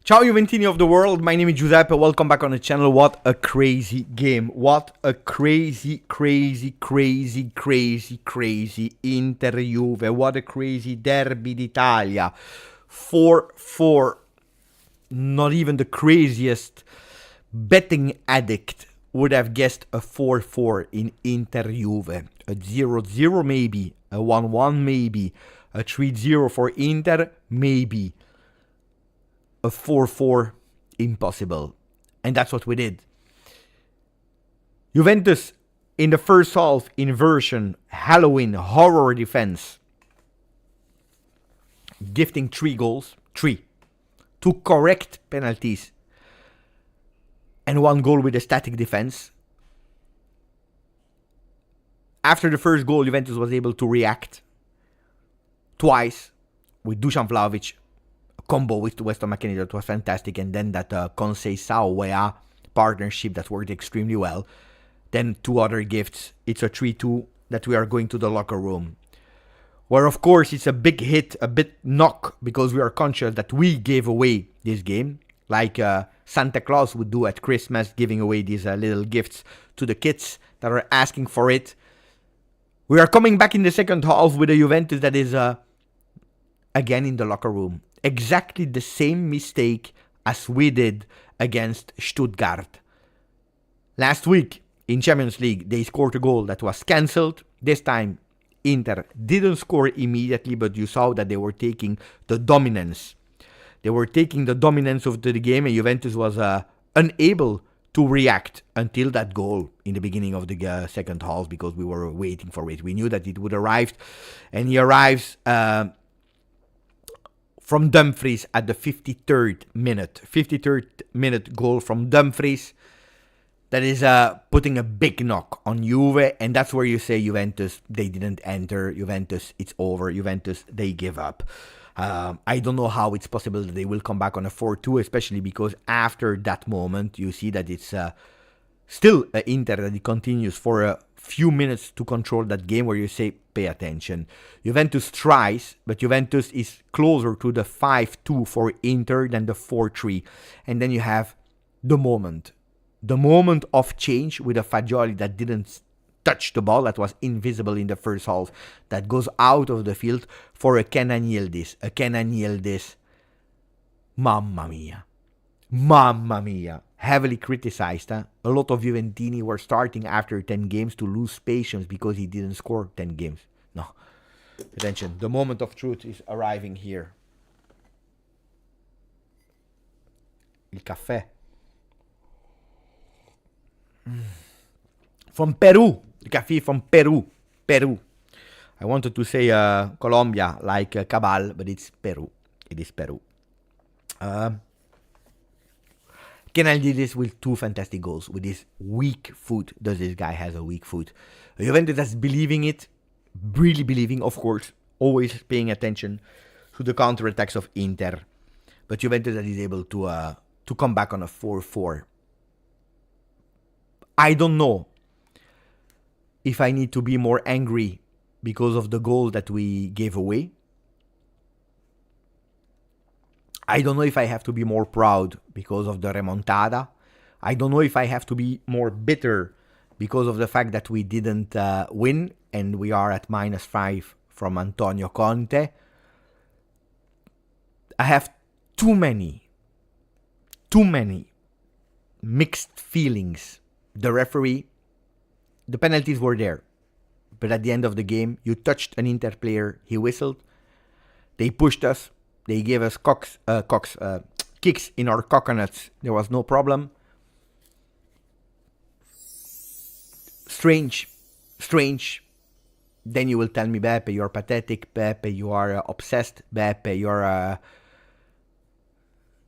Ciao Juventini of the world, my name is Giuseppe, welcome back on the channel. What a crazy game, what a crazy Inter-Juve, what a crazy Derby d'Italia. 4-4, not even the craziest betting addict would have guessed a 4-4 in Inter-Juve. A 0-0 maybe, a 1-1 maybe, a 3-0 for Inter maybe. A 4-4 impossible, and that's what we did. Juventus in the first half inversion, Halloween horror defense, gifting 3 goals, 2 correct penalties, and 1 goal with a static defense. After the first goal, Juventus was able to react twice with Dusan Vlahovic. Combo with Weston McKennie that was fantastic, and then that Conceição partnership that worked extremely well. Then 2 other gifts. It's a 3-2 that we are going to the locker room, where of course it's a big hit, a bit knock, because we are conscious that we gave away this game, like Santa Claus would do at Christmas, giving away these little gifts to the kids that are asking for it. We are coming back in the second half with a Juventus that is again in the locker room. Exactly the same mistake as we did against Stuttgart. Last week in Champions League, they scored a goal that was cancelled. This time, Inter didn't score immediately, but you saw that they were taking the dominance. They were taking the dominance of the game, and Juventus was unable to react until that goal in the beginning of the second half, because we were waiting for it. We knew that it would arrive, and he arrives from Dumfries at the 53rd minute. 53rd minute goal from Dumfries. That is putting a big knock on Juve. And that's where you say Juventus, they didn't enter. Juventus, it's over. Juventus, they give up. I don't know how it's possible that they will come back on a 4-2. Especially because after that moment, you see that it's still Inter that it continues for a few minutes to control that game, where you say, pay attention. Juventus tries, but Juventus is closer to the 5-2 for Inter than the 4-3. And then you have the moment of change with a Fagioli that didn't touch the ball, that was invisible in the first half, that goes out of the field for a Kenan Yildiz. A Kenan Yildiz, mamma mia. Heavily criticized. A lot of Juventini were starting after 10 games to lose patience because he didn't score 10 games. No. Attention, the moment of truth is arriving here. Il caffè. From Peru. The caffè from Peru. I wanted to say Colombia, like Cabal, but it's Peru. It is Peru. Kenan Yildiz with 2 fantastic goals with his weak foot. Does this guy has a weak foot? Juventus is believing it, really believing, of course, always paying attention to the counterattacks of Inter. But Juventus is able to come back on a 4-4. I don't know if I need to be more angry because of the goal that we gave away. I don't know if I have to be more proud because of the remontada. I don't know if I have to be more bitter because of the fact that we didn't win and we are at -5 from Antonio Conte. I have too many mixed feelings. The referee, the penalties were there, but at the end of the game, you touched an Inter player, he whistled. They pushed us. They gave us kicks in our coconuts. There was no problem. Strange. Then you will tell me, Beppe, you're pathetic. Beppe, you are obsessed. Beppe, you're...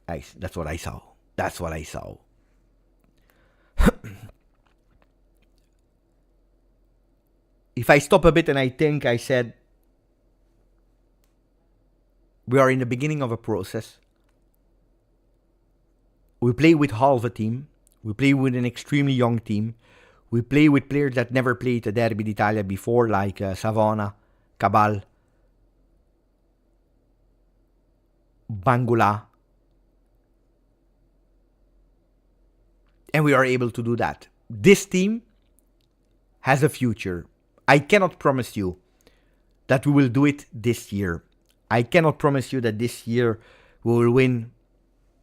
That's what I saw. If I stop a bit and I think, I said, we are in the beginning of a process. We play with half a team. We play with an extremely young team. We play with players that never played a Derby d'Italia before, like Savona, Cabal, Bangula, And we are able to do that. This team has a future. I cannot promise you that we will do it this year. I cannot promise you that this year we will win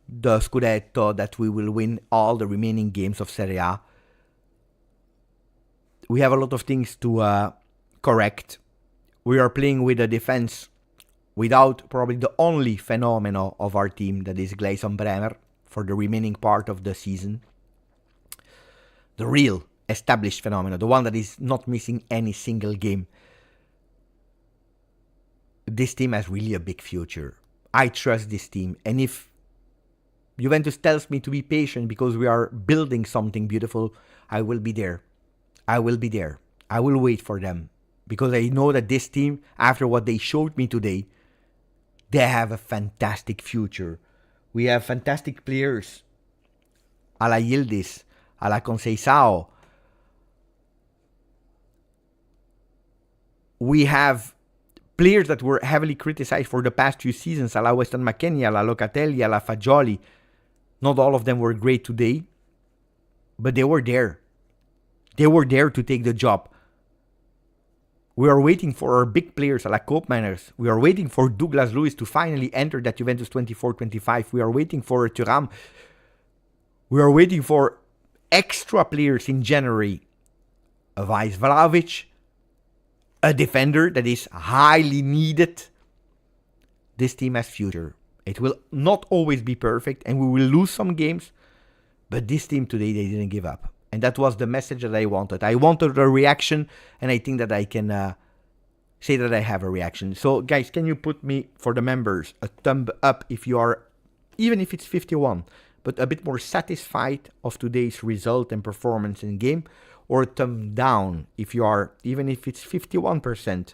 the Scudetto, that we will win all the remaining games of Serie A. We have a lot of things to correct. We are playing with a defense without probably the only phenomenon of our team, that is Gleison Bremer, for the remaining part of the season. The real established phenomenon, the one that is not missing any single game. This team has really a big future. I trust this team. And if Juventus tells me to be patient because we are building something beautiful, I will be there. I will be there. I will wait for them. Because I know that this team, after what they showed me today, they have a fantastic future. We have fantastic players. A la Yildiz, a la Conceição. We have players that were heavily criticized for the past few seasons, a la Weston McKennie, a la Locatelli, a la Fagioli. Not all of them were great today, but they were there. They were there to take the job. We are waiting for our big players, a la Koopmeiners. We are waiting for Douglas Luiz to finally enter that Juventus 24-25. We are waiting for Thuram. We are waiting for extra players in January. A Vice Vlahovic, a defender that is highly needed. This team has future. It will not always be perfect and we will lose some games, but this team today, they didn't give up. And that was the message that I wanted. I wanted a reaction, and I think that I can say that I have a reaction. So guys, can you put me, for the members, a thumb up if you are, even if it's 51, but a bit more satisfied of today's result and performance in game, or a thumb down if you are, even if it's 51%,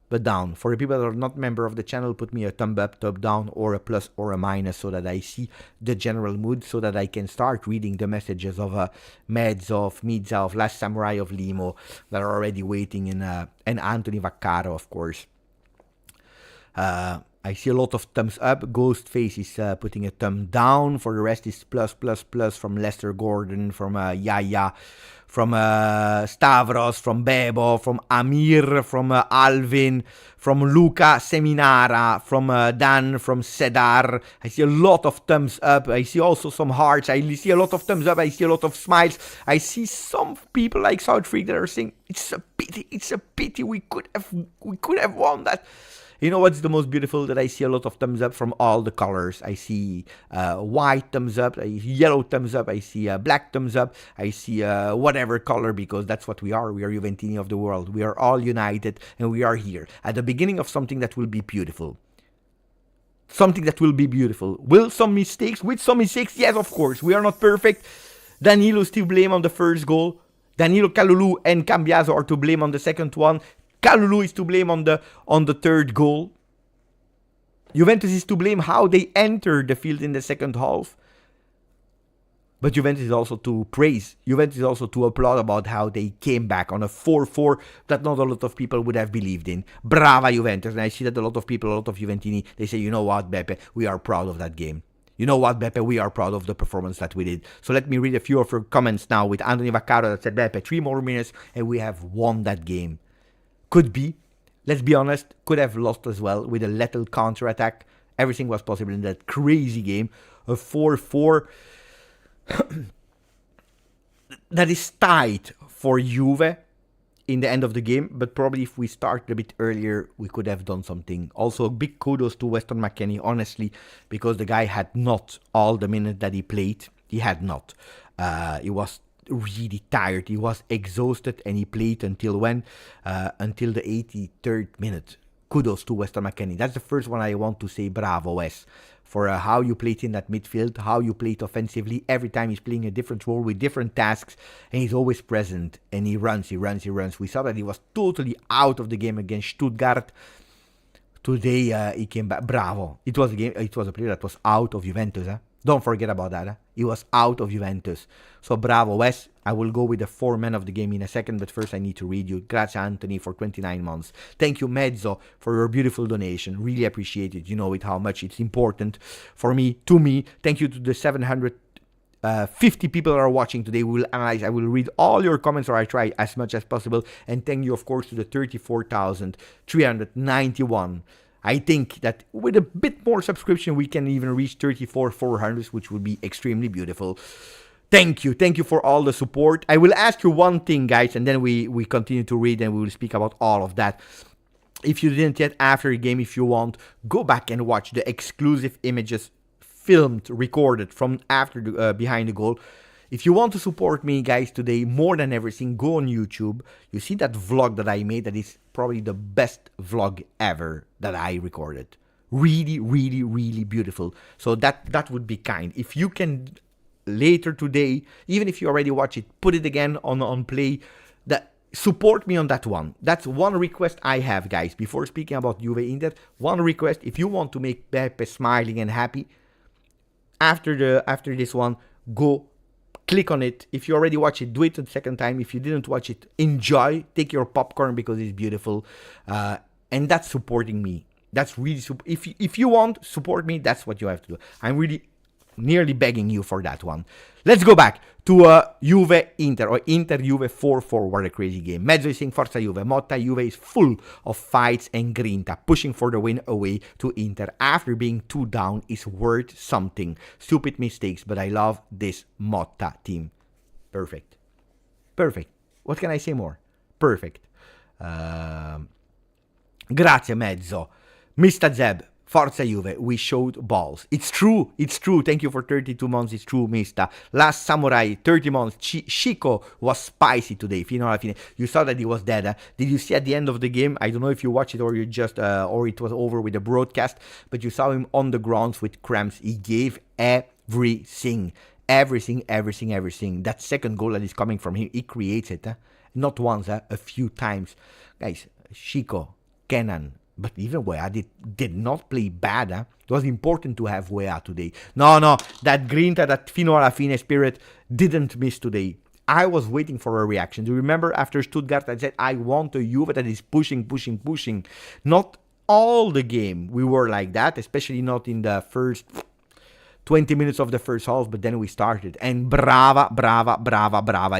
but down. For the people that are not member of the channel, put me a thumb up, thumb down, or a plus or a minus, so that I see the general mood, so that I can start reading the messages of Meds, of Midza, of Last Samurai, of Limo, that are already waiting, and Anthony Vaccaro, of course. I see a lot of thumbs up. Ghostface is putting a thumb down. For the rest is plus, plus, plus from Lester Gordon, from Yaya, from Stavros, from Bebo, from Amir, from Alvin, from Luca Seminara, from Dan, from Sedar. I see a lot of thumbs up. I see also some hearts. I see a lot of thumbs up. I see a lot of smiles. I see some people like South Freak that are saying, it's a pity, we could have won that. You know what's the most beautiful? That I see a lot of thumbs up from all the colors. I see white thumbs up, I see yellow thumbs up, I see black thumbs up, I see whatever color, because that's what we are. We are Juventini of the world. We are all united, and we are here at the beginning of something that will be beautiful. Something that will be beautiful. With some mistakes? Yes, of course. We are not perfect. Danilo is to blame on the first goal. Danilo, Kalulu, and Cambiaso are to blame on the second one. Kalulu is to blame on the third goal. Juventus is to blame how they entered the field in the second half. But Juventus is also to praise. Juventus is also to applaud about how they came back on a 4-4 that not a lot of people would have believed in. Brava Juventus. And I see that a lot of people, a lot of Juventini, they say, you know what, Beppe, we are proud of that game. You know what, Beppe, we are proud of the performance that we did. So let me read a few of your comments now with Anthony Vaccaro that said, Beppe, 3 more minutes and we have won that game. Could be, let's be honest, could have lost as well with a lethal counter-attack. Everything was possible in that crazy game. A 4-4 that is tight for Juve in the end of the game, but probably if we started a bit earlier, we could have done something. Also, big kudos to Weston McKennie, honestly, because the guy had not all the minutes that he played. He had not. He was really tired. He was exhausted, and he played until when? Until the 83rd minute. Kudos to Weston McKennie. That's the first one I want to say bravo, Wes, for how you played in that midfield, how you played offensively. Every time he's playing a different role with different tasks, and he's always present, and he runs. We saw that he was totally out of the game against Stuttgart. Today he came back. Bravo. It was a player that was out of Juventus. Don't forget about that. He was out of Juventus. So bravo, Wes. I will go with the 4 men of the game in a second, but first I need to read you. Grazie, Anthony, for 29 months. Thank you, Mezzo, for your beautiful donation. Really appreciate it. You know it, how much it's important for me, to me. Thank you to the 700 50 people are watching today. We will analyze. I will read all your comments, or I try as much as possible. And thank you, of course, to the 34,391. I think that with a bit more subscription, we can even reach 34,400, which would be extremely beautiful. Thank you. Thank you for all the support. I will ask you one thing, guys, and then we continue to read and we will speak about all of that. If you didn't yet, after the game, if you want, go back and watch the exclusive images filmed, recorded from after the behind the goal. If you want to support me, guys, today more than everything, go on YouTube. You see that vlog that I made? That is probably the best vlog ever that I recorded. Really, really, really beautiful. So that would be kind. If you can later today, even if you already watch it, put it again on play. Support me on that one. That's one request I have, guys. Before speaking about Juve Inter, one request. If you want to make Pepe smiling and happy, after this one, go click on it. If you already watch it, do it the second time. If you didn't watch it, enjoy. Take your popcorn because it's beautiful. And that's supporting me. That's really if you want support me, that's what you have to do. I'm really nearly begging you for that one. Let's go back to Juve Inter, or Inter Juve 4-4. What a crazy game. Mezzo is saying Forza Juve. Motta, Juve is full of fights and grinta. Pushing for the win away to Inter after being 2 down is worth something. Stupid mistakes, but I love this Motta team. Perfect. Perfect. What can I say more? Perfect. Grazie Mezzo. Mr. Zeb. Forza Juve, we showed balls. It's true, it's true. Thank you for 32 months, it's true, Mista. Last Samurai, 30 months. Chico was spicy today, fino alla fine. You saw that he was dead. Did you see at the end of the game? I don't know if you watched it or you just, or it was over with the broadcast, but you saw him on the grounds with cramps. He gave everything. That second goal that is coming from him, he creates it. Not once, a few times. Guys, Chico, Kenan, but even Wea did not play bad. It was important to have Wea today. No, that Grinta, that fino alla fine spirit didn't miss today. I was waiting for a reaction. Do you remember after Stuttgart I said I want a Juve that is pushing. Not all the game we were like that, especially not in the first 20 minutes of the first half, but then we started. And brava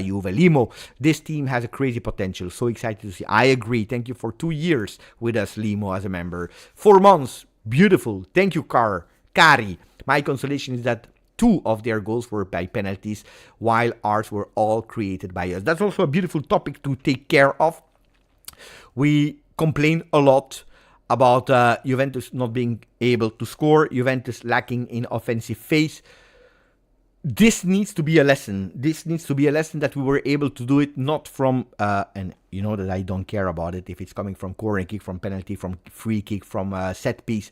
Juve. Limo, this team has a crazy potential. So excited to see. I agree. Thank you for 2 years with us, Limo, as a member. 4 months. Beautiful. Thank you, Kari. My consolation is that 2 of their goals were by penalties, while ours were all created by us. That's also a beautiful topic to take care of. We complain a lot about Juventus not being able to score, Juventus lacking in offensive phase. This needs to be a lesson. This needs to be a lesson that we were able to do it not from, and you know that I don't care about it if it's coming from corner kick, from penalty, from free kick, from set piece.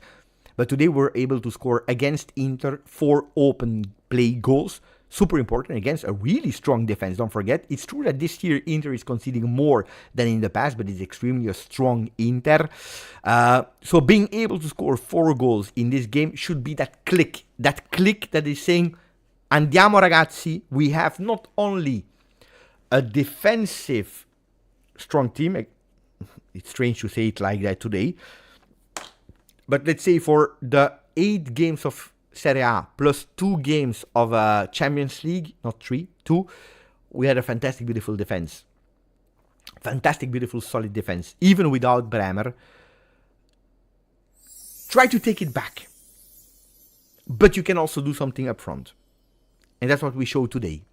But today we're able to score against Inter 4 open play goals. Super important against a really strong defense. Don't forget, it's true that this year Inter is conceding more than in the past, but it's extremely a strong Inter. So being able to score 4 goals in this game should be that click that is saying, andiamo ragazzi, we have not only a defensive strong team, it's strange to say it like that today, but let's say for the 8 games of Serie A plus 2 games of Champions League, not 3, 2, we had a fantastic, beautiful defense. Fantastic, beautiful, solid defense. Even without Bremer. Try to take it back. But you can also do something up front. And that's what we showed today.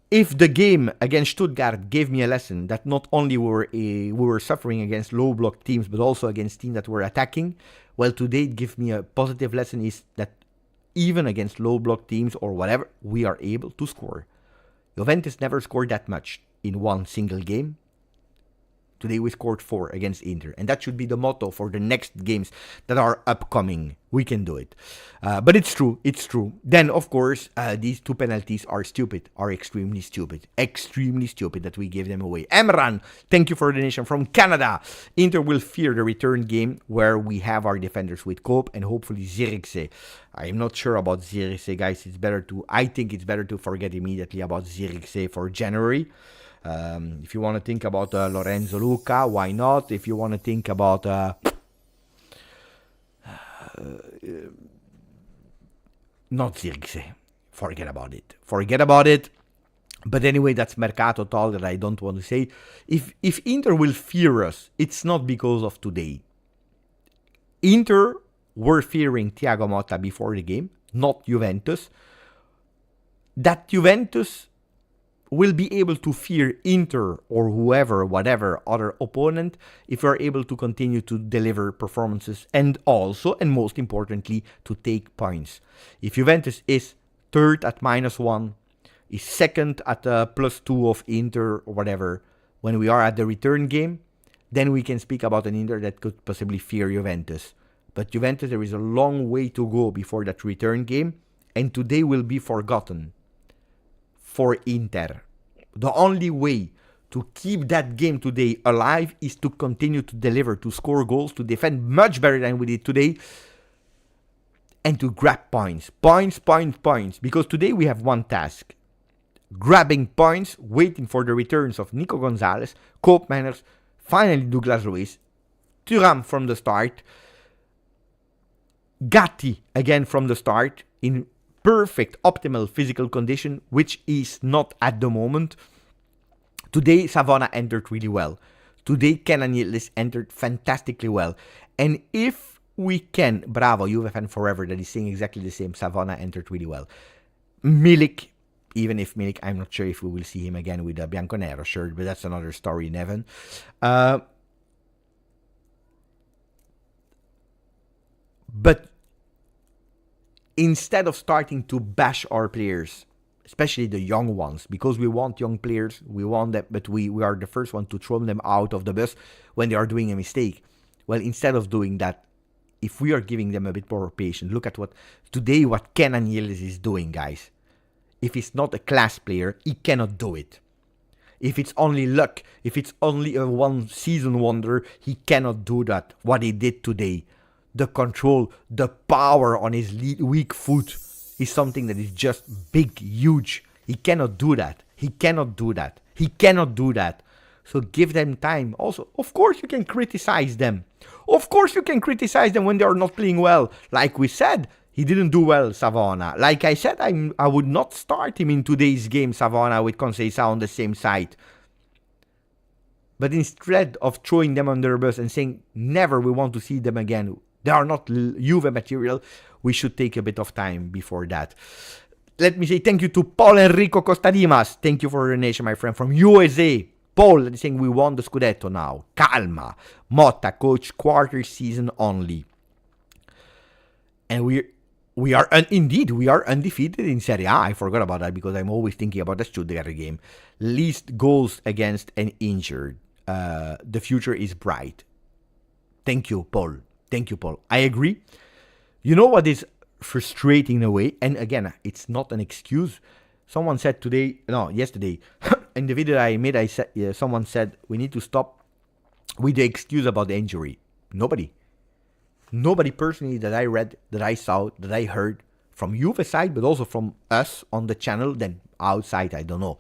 If the game against Stuttgart gave me a lesson that not only we were suffering against low block teams, but also against teams that were attacking, well, today it gives me a positive lesson is that even against low block teams or whatever, we are able to score. Juventus never scored that much in one single game. Today we scored 4 against Inter. And that should be the motto for the next games that are upcoming. We can do it. But it's true. It's true. Then, of course, these 2 penalties are stupid. Are extremely stupid. Extremely stupid that we gave them away. Emran, thank you for the donation from Canada. Inter will fear the return game where we have our defenders with Cope and hopefully Zirkzee. I'm not sure about Zirkzee, guys. I think it's better to forget immediately about Zirkzee for January. If you want to think about Lorenzo Luca, why not? If you want to think about not Zirkzee. forget about it. Forget about it. But anyway, that's Mercato talk that I don't want to say. If Inter will fear us, it's not because of today. Inter were fearing Thiago Motta before the game, not Juventus. That Juventus will be able to fear Inter or whoever, whatever other opponent, if we're able to continue to deliver performances and also, and most importantly, to take points. If Juventus is third at -1, is second at +2 of Inter or whatever, when we are at the return game, then we can speak about an Inter that could possibly fear Juventus. But Juventus, there is a long way to go before that return game, and today will be forgotten for Inter. The only way to keep that game today alive is to continue to deliver, to score goals, to defend much better than we did today, and to grab points. Points. Because today we have one task. Grabbing points, waiting for the returns of Nico Gonzalez, Koopmeiners, finally Douglas Luiz, Thuram from the start, Gatti again from the start in perfect, optimal physical condition, which is not at the moment. Today, Savona entered really well. Today, Kenan Yildiz entered fantastically well. And if we can, bravo, Juve fan forever, that is saying exactly the same, Savona entered really well. Milik, even if Milik, I'm not sure if we will see him again with a Bianconero shirt, but that's another story, Neven. But instead of starting to bash our players, especially the young ones, because we want young players, we want them, but we are the first one to throw them out of the bus when they are doing a mistake. Well, instead of doing that, if we are giving them a bit more patience, look at what Kenan Yildiz is doing, guys. If he's not a class player, he cannot do it. If it's only luck, if it's only a one-season wonder, he cannot do that, what he did today. The control, the power on his weak foot is something that is just big, huge. He cannot do that. So give them time. Also, of course, you can criticize them. When they are not playing well. Like we said, he didn't do well, Savona. Like I said, I would not start him in today's game, Savona, with Conceição on the same side. But instead of throwing them under the bus and saying, never we want to see them again, they are not Juve material, we should take a bit of time before that. Let me say thank you to Paul Enrico Costadimas. Thank you for your donation, my friend, from USA. Paul is saying we won the Scudetto now. Calma. Motta, coach, quarter season only. And we are undefeated in Serie A. I forgot about that because I'm always thinking about the Stuttgart game. Least goals against an injured. The future is bright. Thank you, Paul. I agree. You know what is frustrating in a way? And again, it's not an excuse. Someone said yesterday, in the video I made, someone said we need to stop with the excuse about the injury. Nobody personally that I read, that I saw, that I heard from Juve side, but also from us on the channel, then outside, I don't know,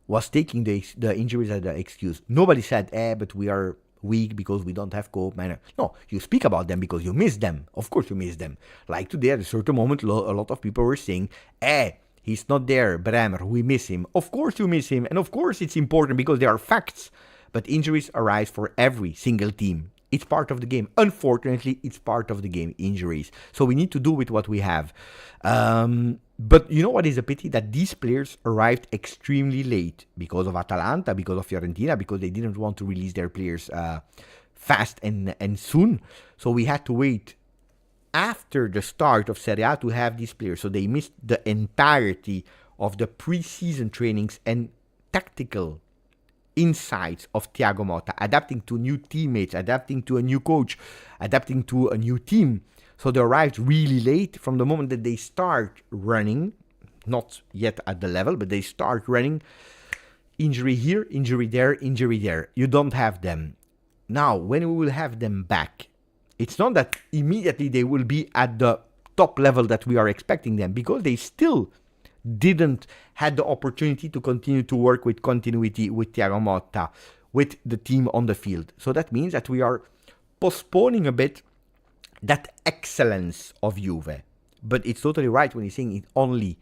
was taking the injuries as the excuse. Nobody said, but we are weak because we don't have Koopmeiners. No, you speak about them because you miss them. Of course you miss them. Like today, at a certain moment, a lot of people were saying, he's not there, Bremer, we miss him. Of course you miss him, and of course it's important because there are facts. But injuries arise for every single team. It's part of the game. Unfortunately, it's part of the game, injuries. So we need to do with what we have. But you know what is a pity? That these players arrived extremely late because of Atalanta, because of Fiorentina, because they didn't want to release their players fast and soon. So we had to wait after the start of Serie A to have these players. So they missed the entirety of the pre-season trainings and tactical insights of Thiago Motta, adapting to new teammates, adapting to a new coach, adapting to a new team. So they arrived really late. From the moment that they start running, not yet at the level, but they start running, injury here, injury there, injury there. You don't have them. Now, when we will have them back, it's not that immediately they will be at the top level that we are expecting them, because they still didn't had the opportunity to continue to work with continuity with Thiago Motta, with the team on the field. So that means that we are postponing a bit that excellence of Juve. But it's totally right when he's saying it only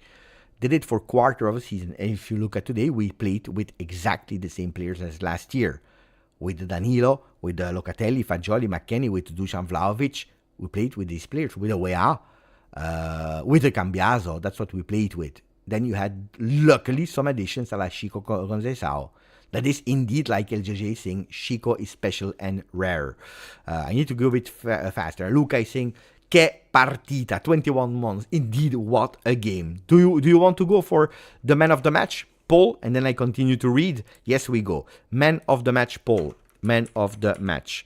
did it for quarter of a season. And if you look at today, we played with exactly the same players as last year. With Danilo, with Locatelli, Fagioli, McKennie, with Dusan Vlahovic. We played with these players, with Weah, with the Cambiaso. That's what we played with. Then you had, luckily, some additions like Chico Conceição. That is indeed, like LJJ is saying, Chico is special and rare. I need to go a bit faster. Luca is saying, che partita, 21 months. Indeed, what a game. Do you want to go for the man of the match poll? And then I continue to read. Yes, we go. Man of the match poll. Man of the match.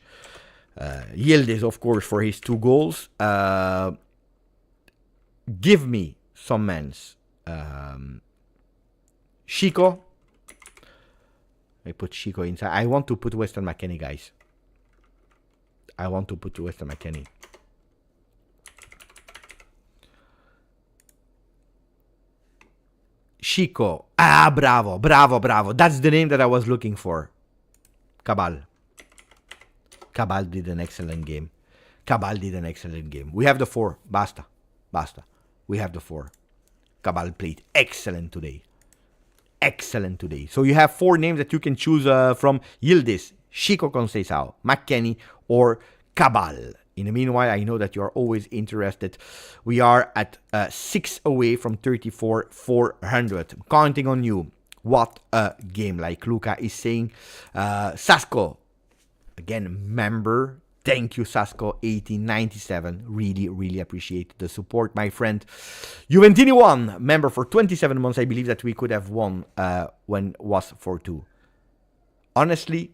Yildiz, of course, for his 2 goals. Give me some mans. Chico. I put Chico inside. I want to put Weston McKennie, guys. I want to put Weston McKennie. Chico. Ah, bravo. That's the name that I was looking for. Cabal did an excellent game. We have the 4. Basta. We have the 4. Cabal played excellent today. So you have 4 names that you can choose from: Yildiz, Chico Conceição, McKennie, or Cabal. In the meanwhile, I know that you are always interested. We are at 6 away from 34,400. Counting on you. What a game, like Luca is saying. Sasko, again, member. Thank you, Sasko, 1897. Really appreciate the support, my friend. Juventini won, member for 27 months. I believe that we could have won when it was 4-2. Honestly,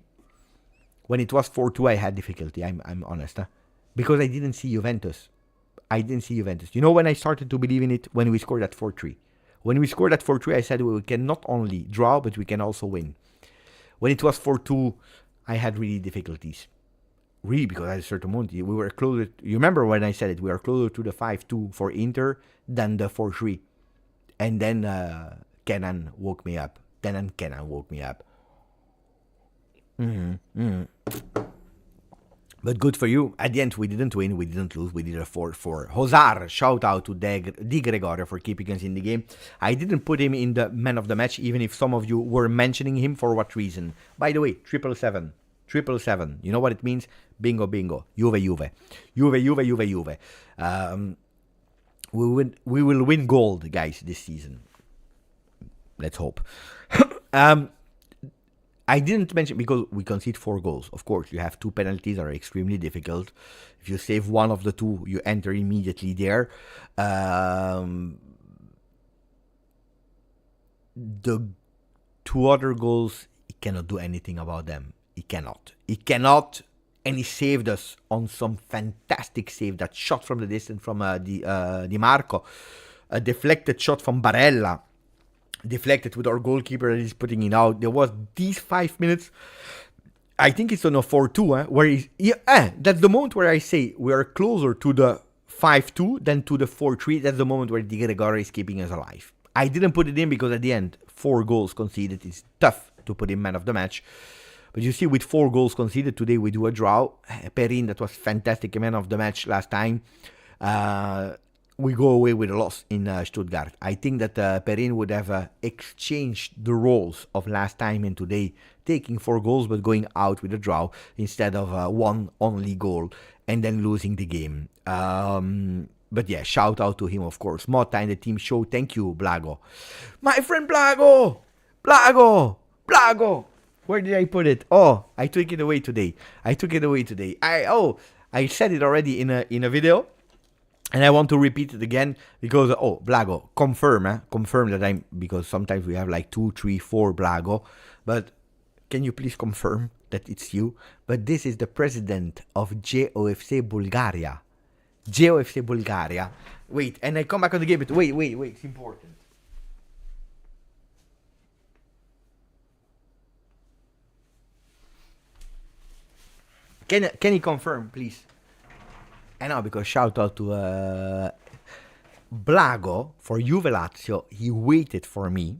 when it was 4-2, I had difficulty. I'm honest, because I didn't see Juventus. You know when I started to believe in it? When we scored at 4-3. When we scored at 4-3, I said we can not only draw, but we can also win. When it was 4-2, I had really difficulties. Really, because at a certain moment, we were closer. You remember when I said it? We were closer to the 5-2 for Inter than the 4-3. And then Kenan woke me up. But good for you. At the end, we didn't win. We didn't lose. We did a 4-4. Hozar, shout out to Di Gregorio for keeping us in the game. I didn't put him in the man of the match, even if some of you were mentioning him. For what reason? By the way, 777. You know what it means? Bingo. Juve. We will win gold, guys, this season. Let's hope. I didn't mention, because we concede 4 goals. Of course, you have 2 penalties that are extremely difficult. If you save one of the 2, you enter immediately there. The 2 other goals, he cannot do anything about them. He cannot. And he saved us on some fantastic save. That shot from the distance from Di Marco. A deflected shot from Barella. Deflected with our goalkeeper that is putting it out. There was these 5 minutes. I think it's on a 4-2, where that's the moment where I say we are closer to the 5-2 than to the 4-3. That's the moment where Di Gregorio is keeping us alive. I didn't put it in because at the end, 4 goals conceded. It's tough to put in man of the match. But you see, with 4 goals conceded, today we do a draw. Perin, that was fantastic man of the match last time. We go away with a loss in Stuttgart. I think that Perin would have exchanged the roles of last time and today, taking 4 goals but going out with a draw instead of 1 only goal and then losing the game. But yeah, shout out to him, of course. Motta and the team show. Thank you, Blago. My friend Blago! Where did I put it? Oh, I took it away today. I said it already in a video. And I want to repeat it again because, Blago, confirm that because sometimes we have like 2, 3, 4 Blago. But can you please confirm that it's you? But this is the president of GJustjuve Bulgaria. Wait, and I come back on the game, but wait, it's important. Can he confirm, please? I know, because shout out to Blago for Juve Lazio. He waited for me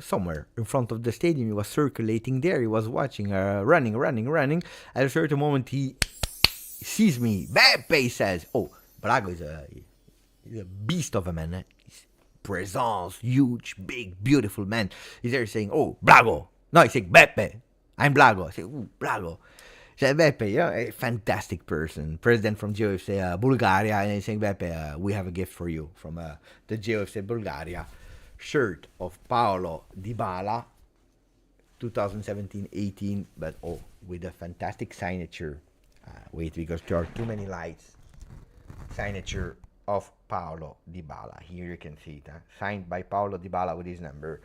somewhere in front of the stadium. He was circulating there. He was watching, running. At a certain moment, he sees me. Beppe, he says, "Oh, Blago is a beast of a man. He's presence, huge, big, beautiful man. He's there saying, "Oh, Blago." No, he's saying, "Beppe, I'm Blago." I say, "Ooh, Blago." Say, "Beppe, you're a fantastic person." President from GJustjuve Bulgaria, and he's saying, "Beppe, we have a gift for you from the GJustjuve Bulgaria shirt of Paolo Dybala, 2017-18, but with a fantastic signature. Wait, because there are too many lights. Signature of Paolo Dybala. Here you can see it. Signed by Paolo Dybala with his number.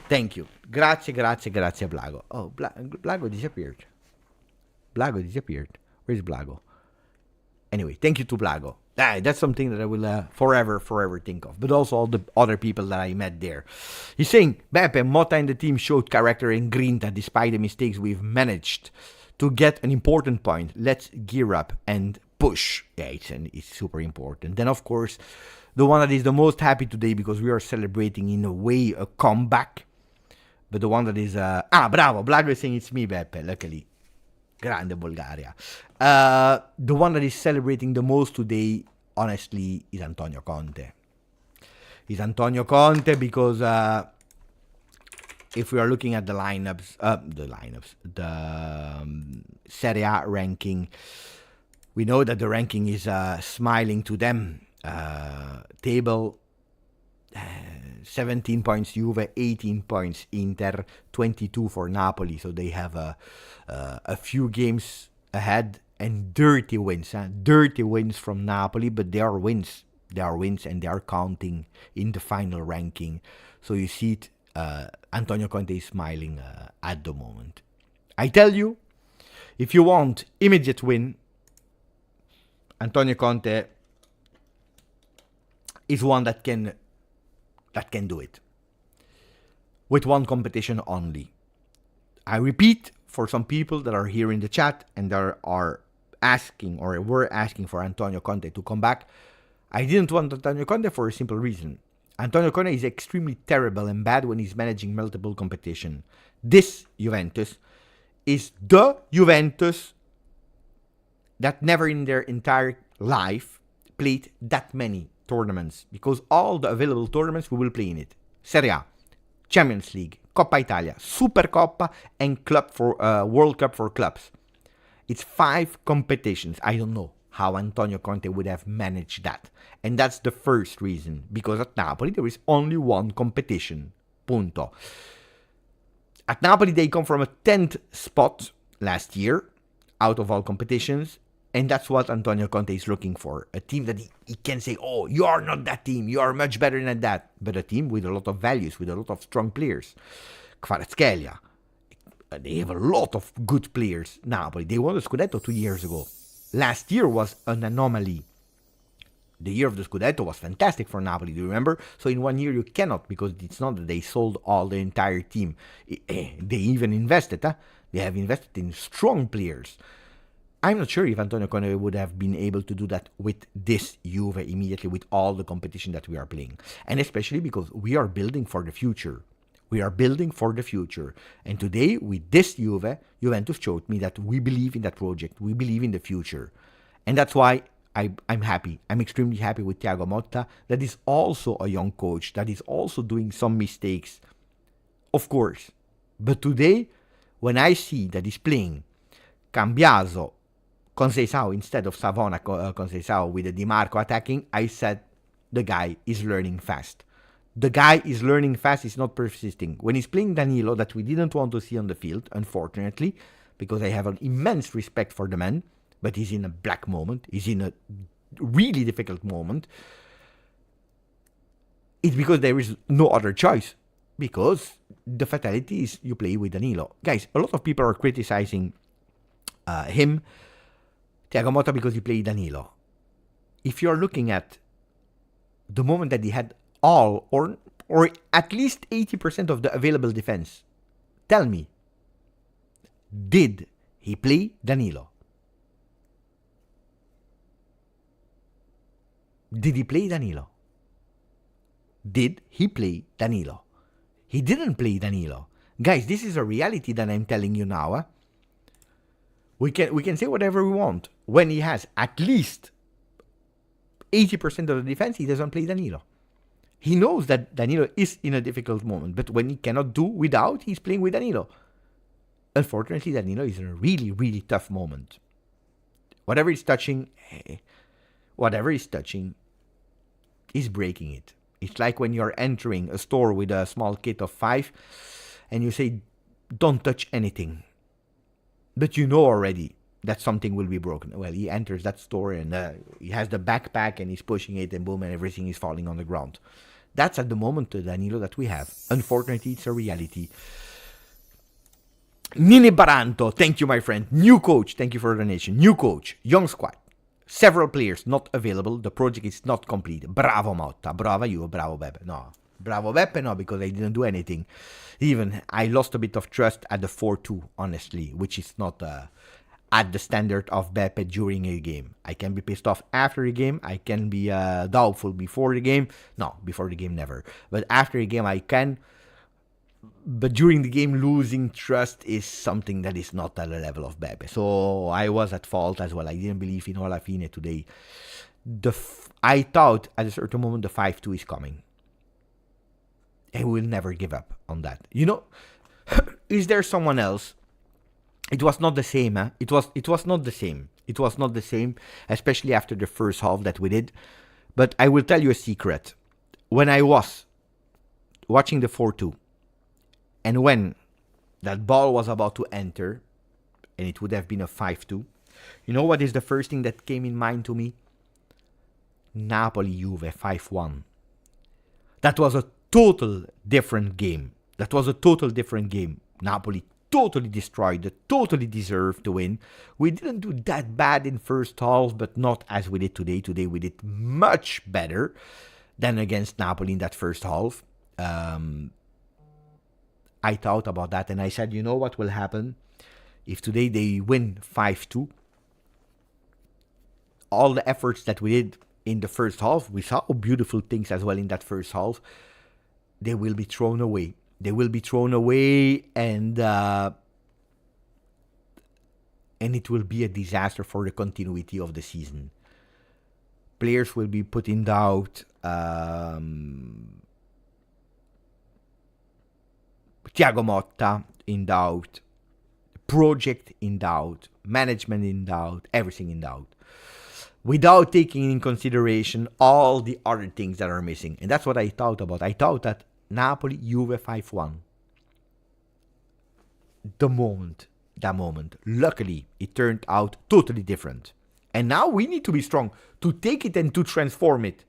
Thank you. Grazie, Blago. Oh, Blago disappeared. Where's Blago? Anyway, thank you to Blago. That's something that I will forever think of. But also all the other people that I met there. He's saying, Beppe, Motta and the team showed character and grinta despite the mistakes we've managed to get an important point. Let's gear up and push. Yeah, it's super important. Then, of course, the one that is the most happy today because we are celebrating in a way a comeback. But the one that is... bravo, Blago is saying it's me, Beppe, luckily. Grande Bulgaria. The one that is celebrating the most today, honestly, is Antonio Conte. Because if we are looking at the Serie A ranking, we know that the ranking is smiling to them. Table, 17 points Juve, 18 points Inter, 22 for Napoli. So they have a few games ahead and dirty wins. Dirty wins from Napoli, but they are wins. They are wins and they are counting in the final ranking. So you see it, Antonio Conte is smiling at the moment. I tell you, if you want immediate win, Antonio Conte is one that can do it. With one competition only. I repeat, for some people that are here in the chat and that are asking or were asking for Antonio Conte to come back, I didn't want Antonio Conte for a simple reason. Antonio Conte is extremely terrible and bad when he's managing multiple competition. This Juventus is the Juventus that never in their entire life played that many tournaments, because all the available tournaments we will play in it. Serie A, Champions League, Coppa Italia, Supercoppa, and World Cup for clubs. It's 5 competitions. I don't know how Antonio Conte would have managed that. And that's the first reason, because at Napoli there is only one competition. Punto. At Napoli they come from a 10th spot last year out of all competitions. And that's what Antonio Conte is looking for. A team that he can say, oh, you are not that team. You are much better than that. But a team with a lot of values, with a lot of strong players. Kvaratskhelia. They have a lot of good players. Napoli, they won the Scudetto 2 years ago. Last year was an anomaly. The year of the Scudetto was fantastic for Napoli, do you remember? So in 1 year you cannot, because it's not that they sold all the entire team. They even invested. They have invested in strong players. I'm not sure if Antonio Conte would have been able to do that with this Juve immediately, with all the competition that we are playing. And especially because we are building for the future. And today, with this Juventus showed me that we believe in that project. We believe in the future. And that's why I'm happy. I'm extremely happy with Thiago Motta. That is also a young coach. That is also doing some mistakes. Of course. But today, when I see that he's playing Cambiaso, Conceição instead of Savona Conceição with the Di Marco attacking, I said the guy is learning fast. He's not persisting. When he's playing Danilo, that we didn't want to see on the field, unfortunately, because I have an immense respect for the man, but he's in a black moment. He's in a really difficult moment. It's because there is no other choice. Because the fatality is you play with Danilo. Guys, a lot of people are criticizing him, Thiago Motta, because he played Danilo. If you're looking at the moment that he had all or at least 80% of the available defense, tell me, did he play Danilo? Did he play Danilo? He didn't play Danilo. Guys, this is a reality that I'm telling you now. We can say whatever we want. When he has at least 80% of the defense, he doesn't play Danilo. He knows that Danilo is in a difficult moment, but when he cannot do without, he's playing with Danilo. Unfortunately, Danilo is in a really, really tough moment. Whatever he's touching, he's breaking it. It's like when you're entering a store with a small kit of 5 and you say, don't touch anything. But you know already that something will be broken. Well, he enters that store and he has the backpack and he's pushing it and boom, and everything is falling on the ground. That's at the moment the Danilo that we have. Unfortunately, it's a reality. Nini Baranto, thank you, my friend. New coach, thank you for the donation. New coach, young squad. Several players not available. The project is not complete. Bravo Motta. Bravo you. Bravo Beppe. No. Bravo Beppe, no, because I didn't do anything. Even I lost a bit of trust at the 4-2, honestly, which is not at the standard of Beppe during a game. I can be pissed off after the game. I can be doubtful before the game. No, before the game, never. But after the game, I can. But during the game, losing trust is something that is not at the level of Beppe. So I was at fault as well. I didn't believe in Olafine today. I thought at a certain moment the 5-2 is coming. And we will never give up on that. You know, is there someone else? It was not the same. It was not the same. It was not the same, especially after the first half that we did. But I will tell you a secret. When I was watching the 4-2, and when that ball was about to enter, and it would have been a 5-2, you know what is the first thing that came in mind to me? Napoli-Juve 5-1. That was a total different game. Napoli totally destroyed it, totally deserved to win. We didn't do that bad in first half, but not as we did today. Today we did much better than against Napoli in that first half. I thought about that and I said, you know what will happen if today they win 5-2? All the efforts that we did in the first half, we saw beautiful things as well in that first half, they will be thrown away. And it will be a disaster for the continuity of the season. Players will be put in doubt. Thiago Motta in doubt, project in doubt, management in doubt, everything in doubt. Without taking in consideration all the other things that are missing. And that's what I thought about. I thought that Napoli, Juve 5-1. That moment. Luckily, it turned out totally different. And now we need to be strong to take it and to transform it.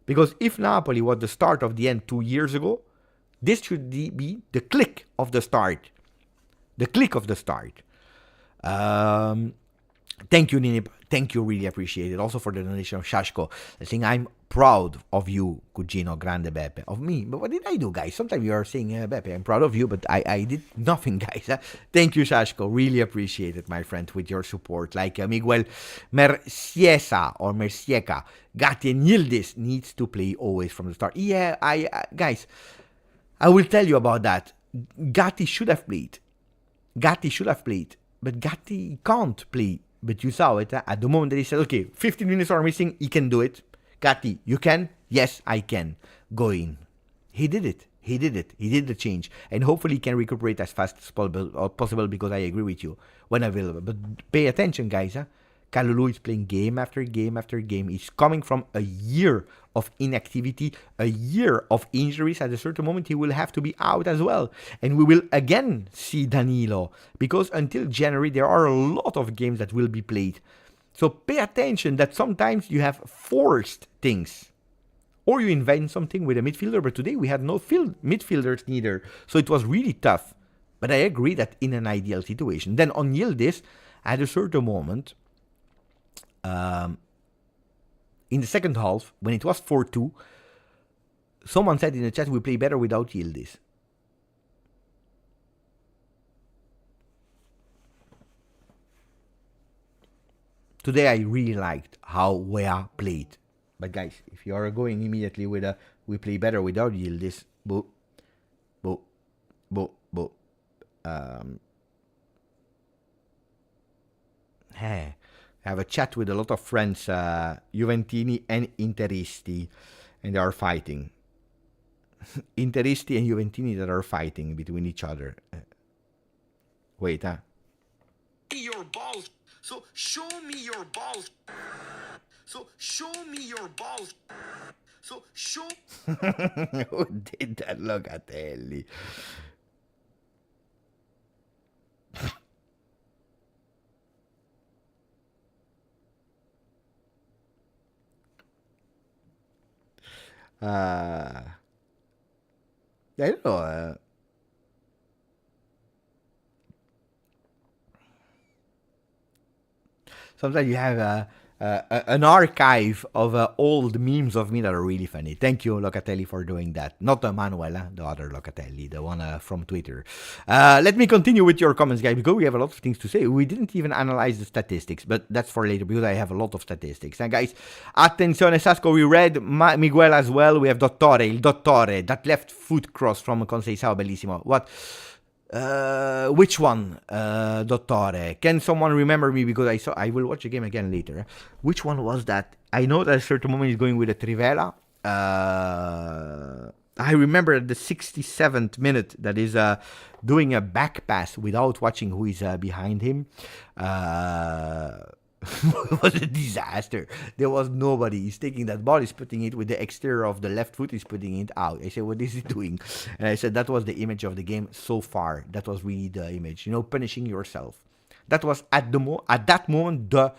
Because if Napoli was the start of the end 2 years ago, this should be the click of the start. Thank you, Ninip. Thank you, really appreciate it. Also for the donation of Shashko. I think I'm proud of you, Cugino, Grande Beppe. Of me. But what did I do, guys? Sometimes you are saying, Beppe, I'm proud of you, but I did nothing, guys. Thank you, Shashko. Really appreciate it, my friend, with your support. Like Miguel Merciesa or Mercieka. Gatti and Yildiz needs to play always from the start. Yeah, guys, I will tell you about that. Gatti should have played. But Gatti can't play. But you saw it at the moment that he said, okay, 15 minutes are missing, he can do it. Gatti, you can? Yes, I can. Go in. He did it. He did the change. And hopefully he can recuperate as fast as possible because I agree with you when available. But pay attention, guys. Kalulu is playing game after game after game. He's coming from a year of inactivity, a year of injuries. At a certain moment, he will have to be out as well. And we will again see Danilo. Because until January, there are a lot of games that will be played. So pay attention that sometimes you have forced things. Or you invent something with a midfielder. But today we had no midfielders neither. So it was really tough. But I agree that in an ideal situation. Then on Yildiz, at a certain moment, in the second half, when it was 4-2, someone said in the chat, we play better without Yildiz. Today I really liked how Wea played. But guys, if you are going immediately with a we play better without Yildiz, I have a chat with a lot of friends, Juventini and Interisti, and they are fighting. Interisti and Juventini that are fighting between each other. Wait, Your balls. So show me your balls. So show me your balls. So show. Who did that, Locatelli? I don't know. Sometimes you have an archive of old memes of me that are really funny. Thank you, Locatelli, for doing that. Not Manuela, the other Locatelli, the one from Twitter. Let me continue with your comments, guys, because we have a lot of things to say. We didn't even analyze the statistics, but that's for later because I have a lot of statistics. And guys, attenzione, Sasco, we read Miguel as well. We have il Dottore, that left foot cross from Conceição, bellissimo. What? Which one, Dottore? Can someone remember me? Because I will watch the game again later. Which one was that? I know that at a certain moment he's going with a Trivela. I remember at the 67th minute that is doing a back pass without watching who is behind him. It was a disaster. There was nobody. He's taking that ball, he's putting it with the exterior of the left foot, he's putting it out. I said, what is he doing? And I said, that was the image of the game so far. That was really the image, punishing yourself. That was at that moment the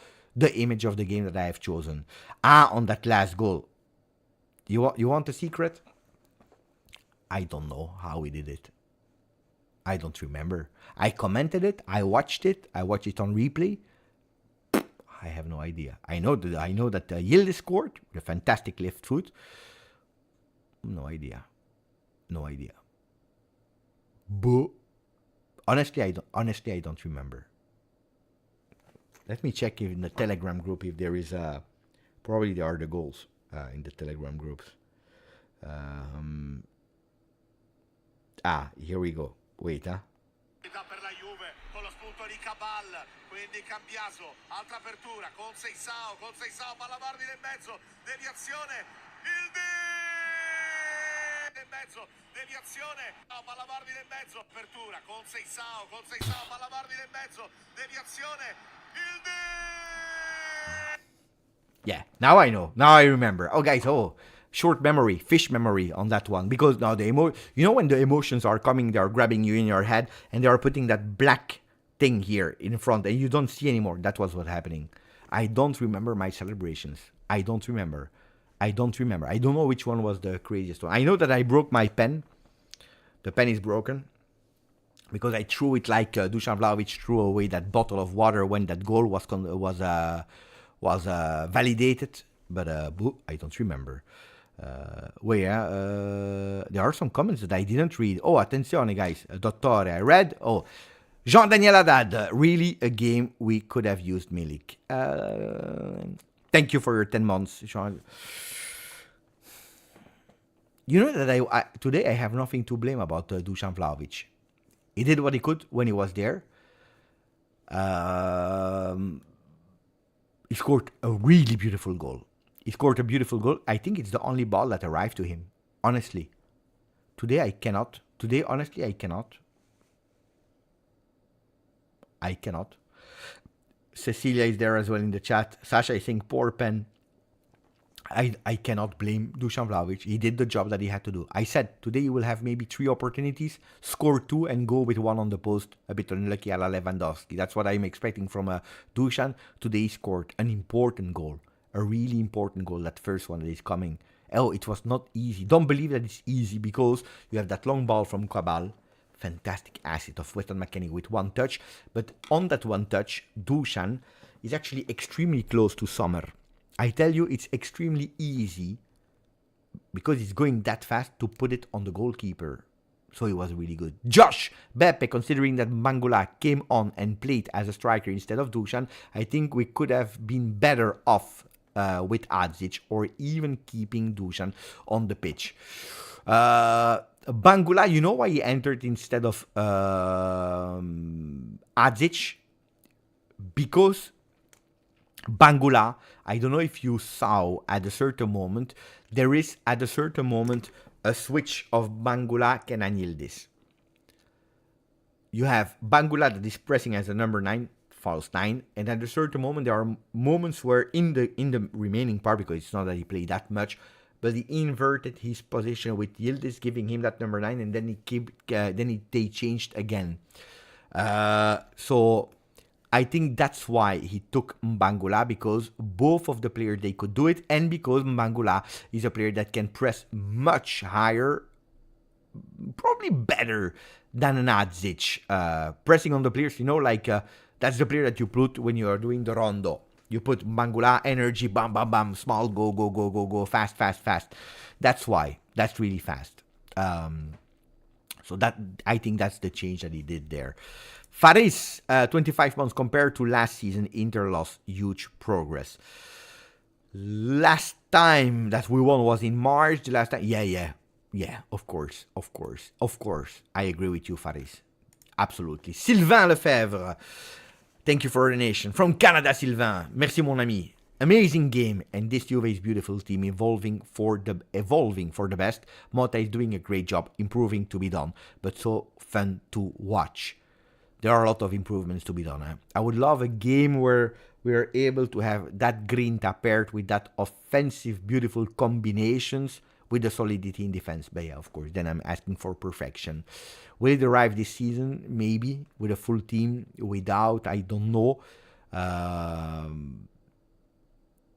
image of the game that I have chosen. On that last goal. You want a secret? I don't know how we did it. I don't remember. I commented it. I watched it on replay. I have no idea. I know that Yildiz scored with a fantastic left foot. No idea. But honestly, I don't remember. Let me check in the Telegram group if there is probably there are the goals in the Telegram groups. Here we go. Wait, Per la Juve con lo spunto di Cabal, quindi Cambiaso, altra apertura con Seisao, Palavardi nel mezzo, deviazione, il nel mezzo, deviazione, Palavardi nel mezzo, apertura con Seisao, Palavardi nel mezzo, deviazione, il Yeah, now I know. Now I remember. Oh, guys, short memory, fish memory on that one. Because now when the emotions are coming, they are grabbing you in your head and they are putting that black thing here in front and you don't see anymore. That was what's happening. I don't remember my celebrations. I don't remember. I don't know which one was the craziest one. I know that I broke my pen. The pen is broken. Because I threw it like Dusan Vlahovic threw away that bottle of water when that goal was validated. But I don't remember. There are some comments that I didn't read. Oh, attenzione, guys. Dottore, I read. Oh, Jean-Daniel Haddad. Really a game we could have used Milik. Thank you for your 10 months, Jean. You know that today I have nothing to blame about Dusan Vlahovic. He did what he could when he was there. He scored a really beautiful goal. I think it's the only ball that arrived to him. Honestly. Today, honestly, I cannot. Cecilia is there as well in the chat. Sasha is saying, poor pen. I cannot blame Dusan Vlahovic. He did the job that he had to do. I said, today you will have maybe 3 opportunities, score 2 and go with 1 on the post. A bit unlucky a la Lewandowski. That's what I'm expecting from Dusan. Today he scored an important goal. A really important goal, that first one that is coming. Oh, it was not easy. Don't believe that it's easy because you have that long ball from Cabal. Fantastic asset of Weston McKennie with one touch. But on that one touch, Dusan is actually extremely close to Sommer. I tell you, it's extremely easy because it's going that fast to put it on the goalkeeper. So it was really good. Josh Beppe, considering that Bangula came on and played as a striker instead of Dusan, I think we could have been better off with Adzic or even keeping Dusan on the pitch. Bangula, you know why he entered instead of Adzic? Because Bangula, I don't know if you saw at a certain moment, there is at a certain moment a switch of Bangula can annul this. You have Bangula that is pressing as a number 9, false 9, and at a certain moment there are moments where in the remaining part, because it's not that he played that much, but he inverted his position with Yildiz, giving him that number 9, and then they changed again. So I think that's why he took Mbangula, because both of the players, they could do it, and because Mbangula is a player that can press much higher, probably better than an Adzic. Pressing on the players, that's the player that you put when you are doing the rondo. You put Mbangula, energy, bam, bam, bam, small, go, go, go, go, go, fast, fast, fast. That's why. That's really fast. So that, I think that's the change that he did there. Faris, 25 months compared to last season, Inter lost huge progress. Last time that we won was in March. The last time, yeah, of course. I agree with you, Faris. Absolutely. Sylvain Lefebvre, thank you for the donation. From Canada, Sylvain. Merci, mon ami. Amazing game, and this Juve is beautiful team evolving for the best. Motta is doing a great job, improving to be done, but so fun to watch. There are a lot of improvements to be done. I would love a game where we are able to have that grinta paired with that offensive, beautiful combinations with the solidity in defense. But yeah, of course, then I'm asking for perfection. Will it arrive this season? Maybe, with a full team. Without, I don't know.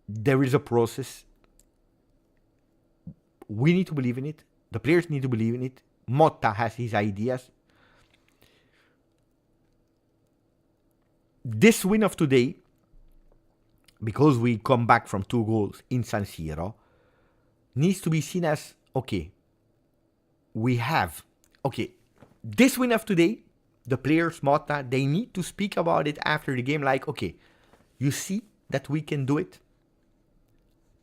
There is a process. We need to believe in it. The players need to believe in it. Motta has his ideas. This win of today, because we come back from 2 goals in San Siro, needs to be seen as, this win of today, the players, Motta, they need to speak about it after the game like, you see that we can do it,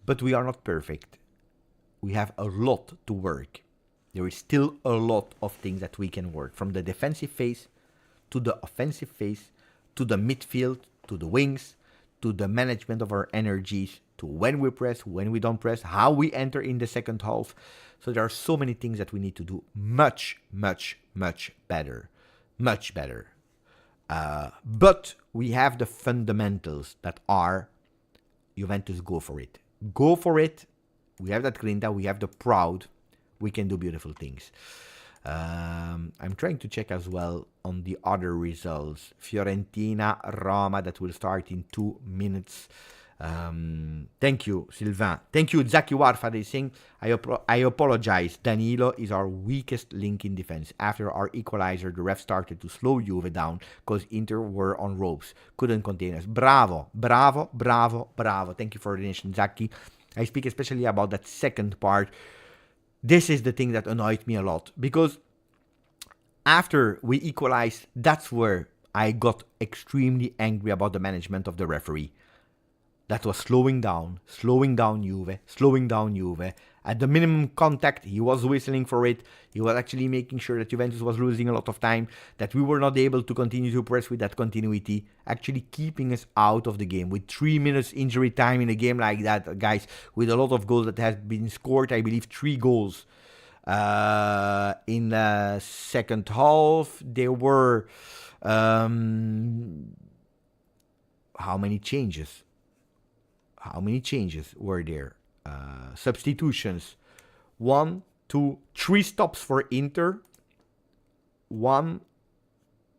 but we are not perfect. We have a lot to work. There is still a lot of things that we can work, from the defensive phase to the offensive phase, to the midfield, to the wings, to the management of our energies, to when we press, when we don't press, how we enter in the second half. So there are so many things that we need to do much, much, much better. Much better. But we have the fundamentals that are Juventus, go for it. Go for it. We have that grinta, we have the proud. We can do beautiful things. I'm trying to check as well on the other results. Fiorentina, Roma, that will start in 2 minutes. Thank you, Sylvain. Thank you, Zaki Warfa. They saying, I apologize. Danilo is our weakest link in defense. After our equalizer, the ref started to slow Juve down because Inter were on ropes. Couldn't contain us. Bravo. Thank you for the donation, Zaki. I speak especially about that second part. This is the thing that annoyed me a lot, because after we equalized, that's where I got extremely angry about the management of the referee. That was slowing down Juve. At the minimum contact, he was whistling for it. He was actually making sure that Juventus was losing a lot of time, that we were not able to continue to press with that continuity, actually keeping us out of the game. With 3 minutes injury time in a game like that, guys, with a lot of goals that has been scored, I believe 3 goals. In the second half, there were how many changes? How many changes were there? Substitutions. 1, 2, 3 stops for Inter. 1,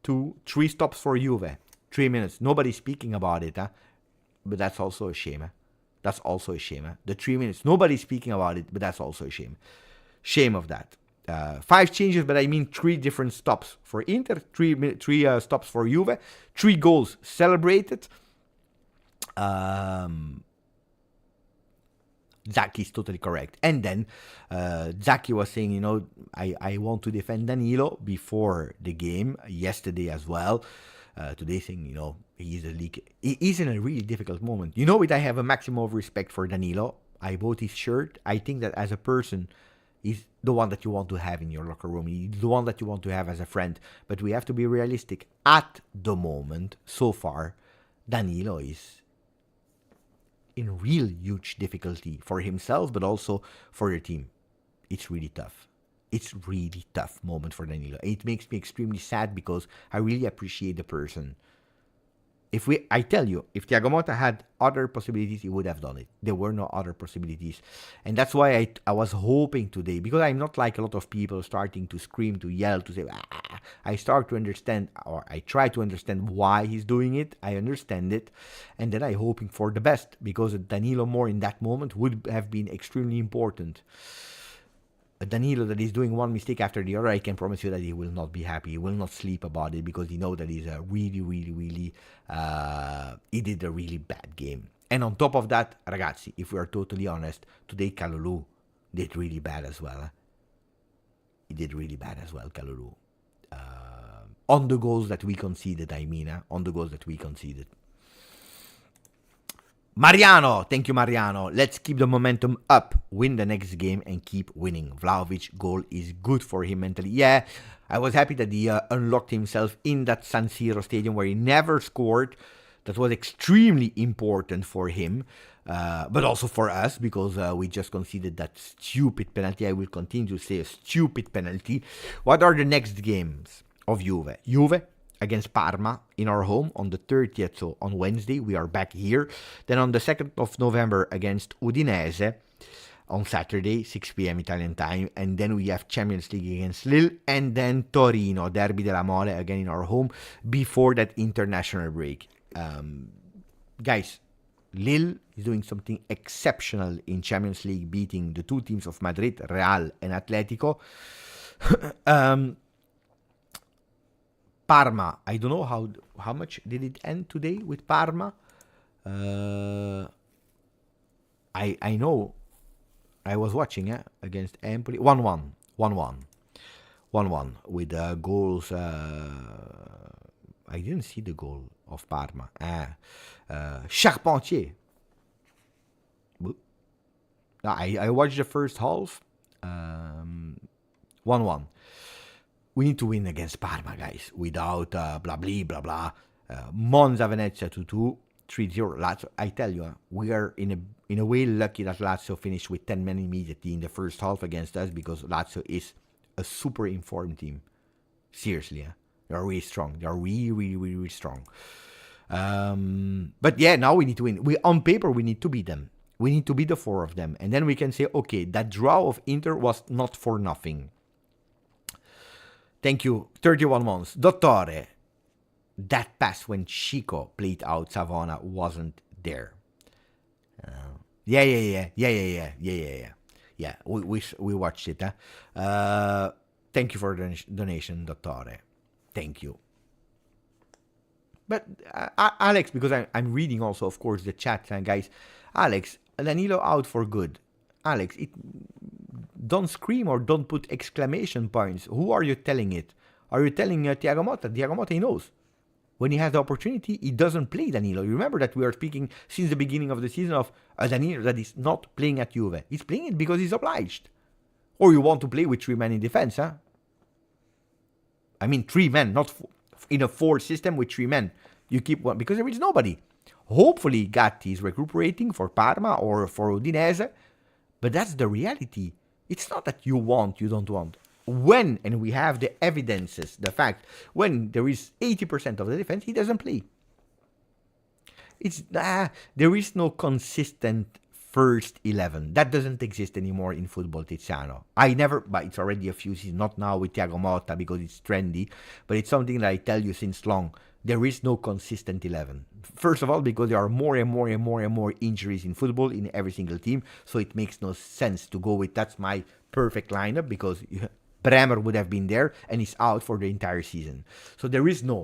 2, 3 stops for Juve. 3 minutes. Nobody's speaking about it, but that's also a shame. The 3 minutes. Nobody's speaking about it, but that's also a shame. Shame of that. 5 changes, but I mean 3 different stops for Inter, 3 stops for Juve, 3 goals celebrated. Zaki is totally correct. And then Zaki was saying, I want to defend Danilo before the game, yesterday as well. Today saying, he's in a really difficult moment. I have a maximum of respect for Danilo. I bought his shirt. I think that as a person, he's the one that you want to have in your locker room. He's the one that you want to have as a friend. But we have to be realistic. At the moment, so far, Danilo is in real huge difficulty for himself, but also for the team. it's really tough. It's really tough moment for Danilo. It makes me extremely sad because I really appreciate the person. I tell you, if Thiago Motta had other possibilities, he would have done it. There were no other possibilities. And that's why I was hoping today, because I'm not like a lot of people starting to scream, to yell, to say, ah. I start to understand, or I try to understand why he's doing it. I understand it. And then I'm hoping for the best, because Danilo more in that moment would have been extremely important. A Danilo that is doing one mistake after the other, I can promise you that he will not be happy. He will not sleep about it because he knows that he's a really, he did a really bad game. And on top of that, ragazzi, if we are totally honest, today Kalulu did really bad as well. He did really bad as well, Kalulu. On the goals that we conceded, on the goals that we conceded. Mariano, thank you, Mariano. Let's keep the momentum up, win the next game, and keep winning. Vlahovic goal is good for him mentally. Yeah, I was happy that he unlocked himself in that San Siro stadium where he never scored. That was extremely important for him, but also for us because we just conceded that stupid penalty. I will continue to say a stupid penalty. What are the next games of Juve? Juve against Parma in our home on the 30th, so on Wednesday, we are back here. Then on the 2nd of November against Udinese on Saturday, 6 p.m. Italian time. And then we have Champions League against Lille. And then Torino, Derby della Mole, again in our home, before that international break. Guys, Lille is doing something exceptional in Champions League, beating the two teams of Madrid, Real and Atletico. Parma, I don't know how much did it end today with Parma. I know I was watching against Empoli 1-1 with goals. I didn't see the goal of Parma. Charpentier. I watched the first half. 1-1. We need to win against Parma, guys, without blah, blah, blah. Monza, Venezia 2-2, 3-0. Lazio, I tell you, we are in a way lucky that Lazio finished with 10 men immediately in the first half against us because Lazio is a super informed team. Seriously, they are really strong. They are really strong. But yeah, now we need to win. On paper, we need to beat them. We need to beat the four of them. And then we can say, okay, that draw of Inter was not for nothing. Thank you. 31 months. Dottore. That pass when Chico played out Savona wasn't there. Yeah. We watched it. Thank you for the donation, Dottore. Thank you. But Alex, because I'm reading also, of course, the chat, guys. Alex, Danilo out for good. Alex, don't scream or don't put exclamation points. Who are you telling it? Are you telling Thiago Motta? Thiago Motta, he knows. When he has the opportunity, he doesn't play Danilo. You remember that we are speaking since the beginning of the season of Danilo that is not playing at Juve. He's playing it because he's obliged. Or you want to play with 3 men in defense, huh? I mean 3 men, not in a 4 system with 3 men. You keep one because there is nobody. Hopefully Gatti is recuperating for Parma or for Udinese. But that's the reality. It's not that you don't want. When, and we have the evidences, the fact, when there is 80% of the defense, he doesn't play. There is no consistent first 11. That doesn't exist anymore in football, Tiziano. But it's already a few seasons, not now with Thiago Motta because it's trendy, but it's something that I tell you since long. There is no consistent 11. First of all, because there are more and more injuries in football in every single team, so it makes no sense to go with that's my perfect lineup because Bremer would have been there and he's out for the entire season. So there is no.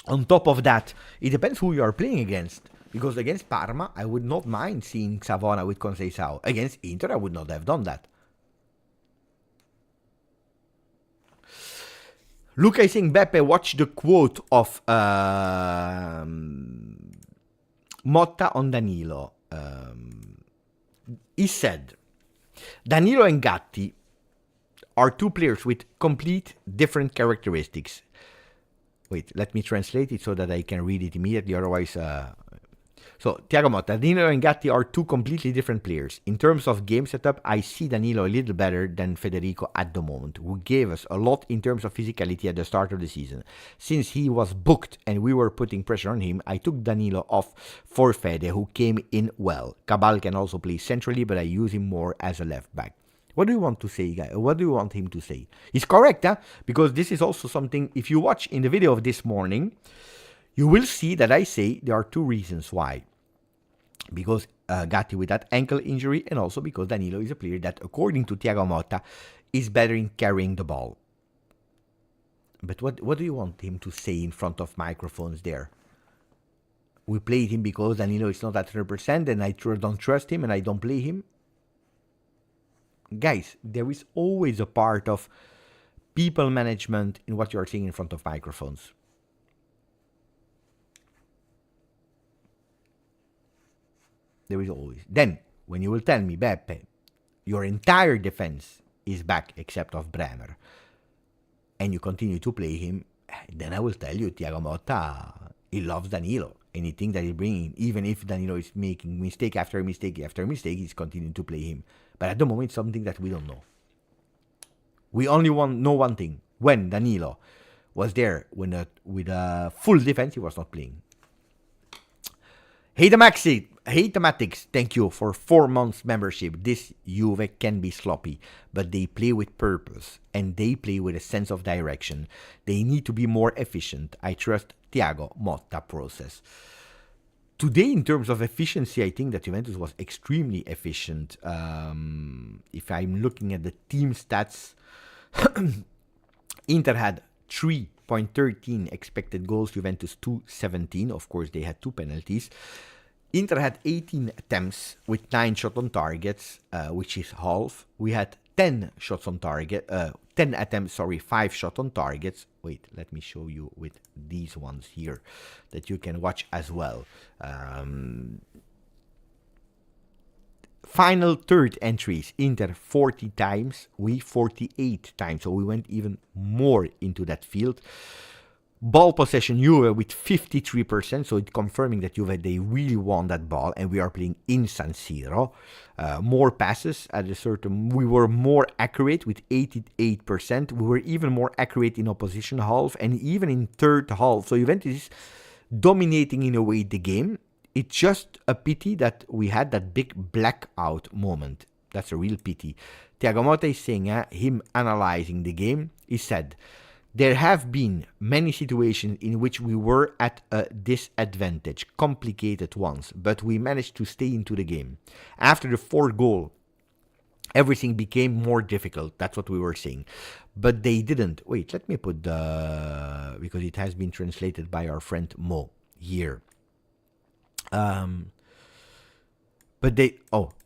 On top of that, it depends who you are playing against. Because against Parma, I would not mind seeing Savona with Conceição. Against Inter, I would not have done that. Luca is saying, Beppe, watch the quote of Motta on Danilo. He said, Danilo and Gatti are 2 players with complete different characteristics. Wait, let me translate it so that I can read it immediately. Otherwise, So, Thiago Motta, Danilo and Gatti are two completely different players. In terms of game setup, I see Danilo a little better than Federico at the moment, who gave us a lot in terms of physicality at the start of the season. Since he was booked and we were putting pressure on him, I took Danilo off for Fede, who came in well. Cabal can also play centrally, but I use him more as a left back. What do you want to say, guys? What do you want him to say? He's correct, huh? Because this is also something, if you watch in the video of this morning, you will see that I say there are two reasons why. Because Gatti with that ankle injury, and also because Danilo is a player that, according to Thiago Motta, is better in carrying the ball. But what do you want him to say in front of microphones there? We played him because Danilo is not at 100% and I don't trust him and I don't play him? Guys, there is always a part of people management in what you are saying in front of microphones. There is always. Then, when you will tell me, Beppe, your entire defense is back except of Bremer, and you continue to play him, then I will tell you, Thiago Motta, he loves Danilo. Anything that he's bringing, even if Danilo is making mistake after mistake after mistake, he's continuing to play him. But at the moment, it's something that we don't know. We only know one thing. When Danilo was there with a full defense, he was not playing. Hatematics, thank you for 4 months membership. This Juve can be sloppy, but they play with purpose and they play with a sense of direction. They need to be more efficient. I trust Thiago Motta process. Today, in terms of efficiency, I think that Juventus was extremely efficient. If I'm looking at the team stats, Inter had 3.13 expected goals, Juventus 2.17. Of course, they had 2 penalties. Inter had 18 attempts with 9 shots on targets, which is half. We had 10 shots on target, 10 attempts, 5 shots on targets. Wait, let me show you with these ones here that you can watch as well. Final third entries, Inter 40 times, we 48 times. So we went even more into that field. Ball possession, Juve with 53%, so it's confirming that Juve, they really won that ball, and we are playing in San Siro. More passes at a certain, we were more accurate with 88%. We were even more accurate in opposition half and even in third half. So Juventus is dominating in a way the game. It's just a pity that we had that big blackout moment. That's a real pity. Thiago Motta is saying, him analyzing the game, he said, there have been many situations in which we were at a disadvantage, complicated ones, but we managed to stay into the game. After the 4th goal, everything became more difficult. That's what we were saying. But they didn't. Wait, let me put because it has been translated by our friend Mo here. But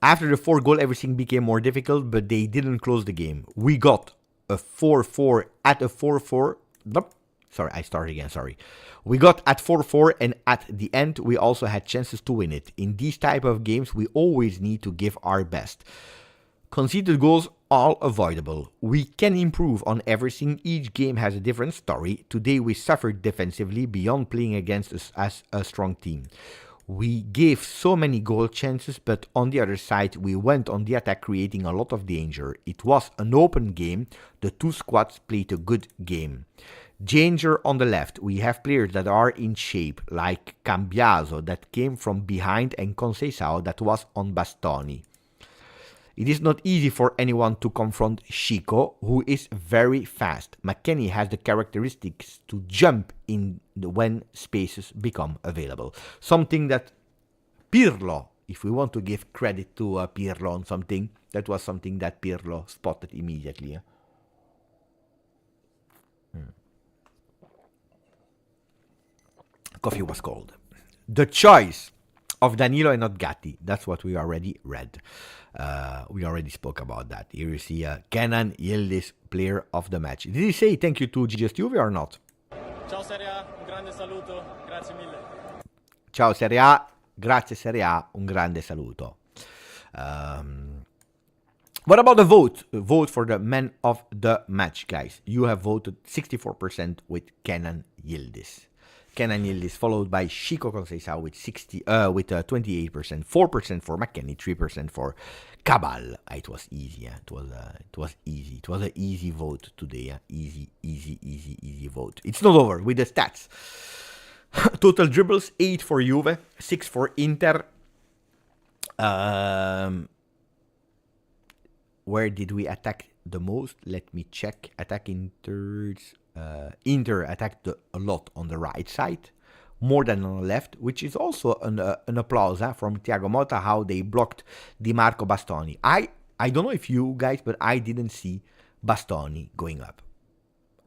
after the 4th goal, everything became more difficult, but they didn't close the game. We got a 4-4 at a 4-4. Nope. Sorry, I start again. Sorry. We got at 4-4, and at the end, we also had chances to win it. In these type of games, we always need to give our best. Conceded goals, all avoidable. We can improve on everything. Each game has a different story. Today, we suffered defensively beyond playing against us as a strong team. We gave so many goal chances, but on the other side, we went on the attack, creating a lot of danger. It was an open game. The two squads played a good game. Danger on the left. We have players that are in shape, like Cambiaso, that came from behind, and Conceição, that was on Bastoni. It is not easy for anyone to confront Chico, who is very fast. McKennie has the characteristics to jump in when spaces become available. Something that Pirlo, if we want to give credit to Pirlo on something, that was something that Pirlo spotted immediately. Coffee was cold. The choice of Danilo and not Gatti. That's what we already read. We already spoke about that. Here you see Kenan Yildiz, player of the match. Did he say thank you to GJustjuve or not? Ciao Serie A, un grande saluto, grazie mille. Ciao Serie A, grazie Serie A, un grande saluto. What about the vote? Vote for the man of the match, guys. You have voted 64% with Kenan Yildiz. Kenan Yildiz, followed by Chico Conceição with 28%, 4% for McKennie, 3% for Cabal. It was easy. It was easy. It was an easy vote today. Easy vote. It's not over with the stats. Total dribbles: 8 for Juve, 6 for Inter. Where did we attack the most? Let me check. Inter attacked a lot on the right side, more than on the left, which is also an applause from Thiago Motta, how they blocked Di Marco Bastoni. I don't know if you guys, but I didn't see Bastoni going up.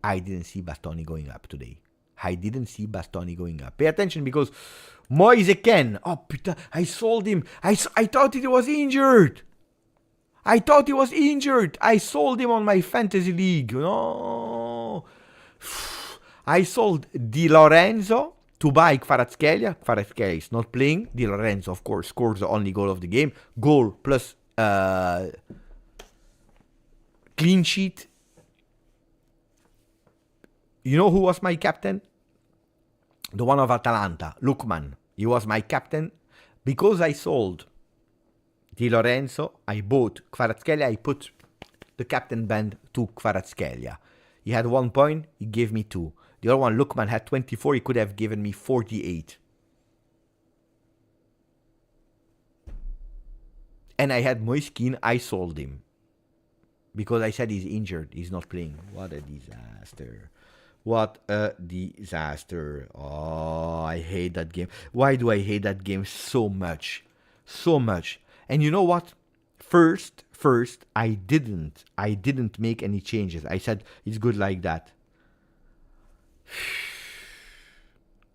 I didn't see Bastoni going up today. I didn't see Bastoni going up. Pay attention, because Moise Kean, oh putain, I sold him. I thought he was injured. I sold him on my fantasy league. No. I sold Di Lorenzo to buy Kvaratskhelia. Kvaratskhelia is not playing. Di Lorenzo, of course, scores the only goal of the game. Goal plus clean sheet. You know who was my captain? The one of Atalanta, Lukman. He was my captain because I sold Di Lorenzo. I bought Kvaratskhelia. I put the captain band to Kvaratskhelia. He had 1 point, he gave me 2. The other one, Lukman, had 24, he could have given me 48. And I had Moise Kean, I sold him. Because I said he's injured, he's not playing. What a disaster. What a disaster. Oh, I hate that game. Why do I hate that game so much? So much. And you know what? First, I didn't make any changes. I said it's good like that.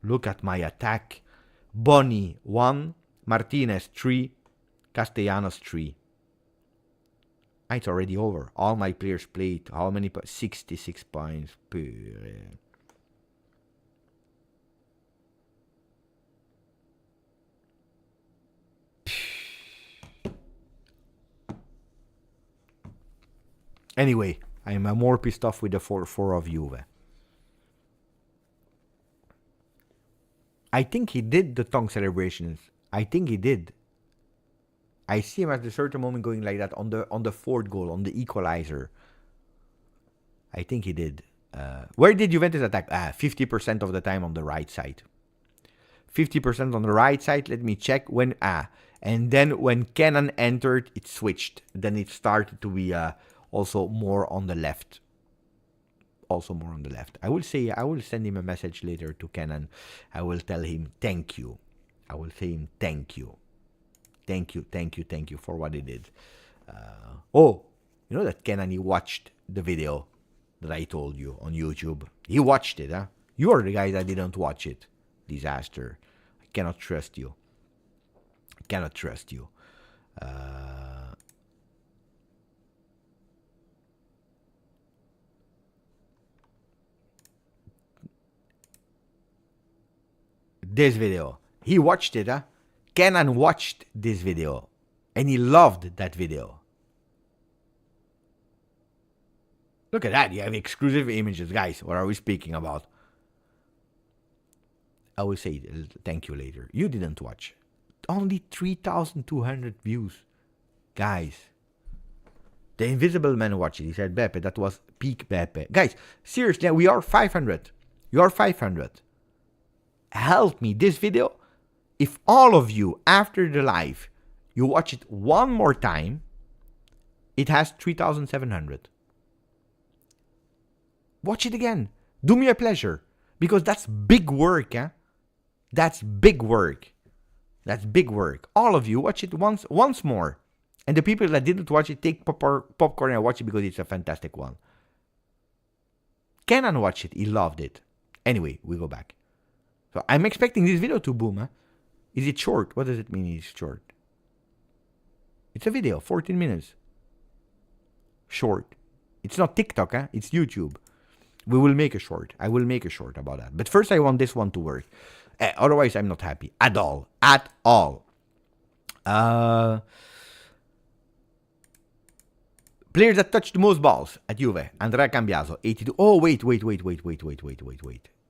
Look at my attack. Boni 1, Martinez 3, Castellanos 3. It's already over. All my players played. How many? 66 points. Anyway, I'm more pissed off with the 4-4 of Juve. I think he did the tongue celebrations. I think he did. I see him at a certain moment going like that on the fourth goal, on the equalizer. I think he did. Where did Juventus attack? 50% of the time on the right side. 50% on the right side. Let me check when. And then when Kenan entered, it switched. Then it started to be also more on the left. I will send him a message later to Kenan. I will tell him thank you. I will say him thank you. Thank you for what he did. You know that Kenan, he watched the video that I told you on YouTube. He watched it, huh? You are the guy that didn't watch it. Disaster. I cannot trust you. This video. He watched it, huh? Kenan watched this video. And he loved that video. Look at that. You have exclusive images. Guys, what are we speaking about? I will say thank you later. You didn't watch. Only 3,200 views. Guys. The Invisible Man watched it. He said, Beppe, that was peak Beppe. Guys, seriously, we are 500. You are 500. Help me. This video, if all of you, after the live, you watch it one more time, it has 3,700. Watch it again. Do me a pleasure. Because that's big work, eh? That's big work. All of you, watch it once more. And the people that didn't watch it, take popcorn and watch it because it's a fantastic one. Kenan watched it. He loved it. Anyway, we go back. So I'm expecting this video to boom, huh? Is it short? What does it mean it's short? It's a video, 14 minutes. Short. It's not TikTok, huh? It's YouTube. We will make a short. I will make a short about that. But first I want this one to work. Otherwise I'm not happy. At all. Players that touched the most balls at Juve. Andrea Cambiaso, 82. Oh, wait.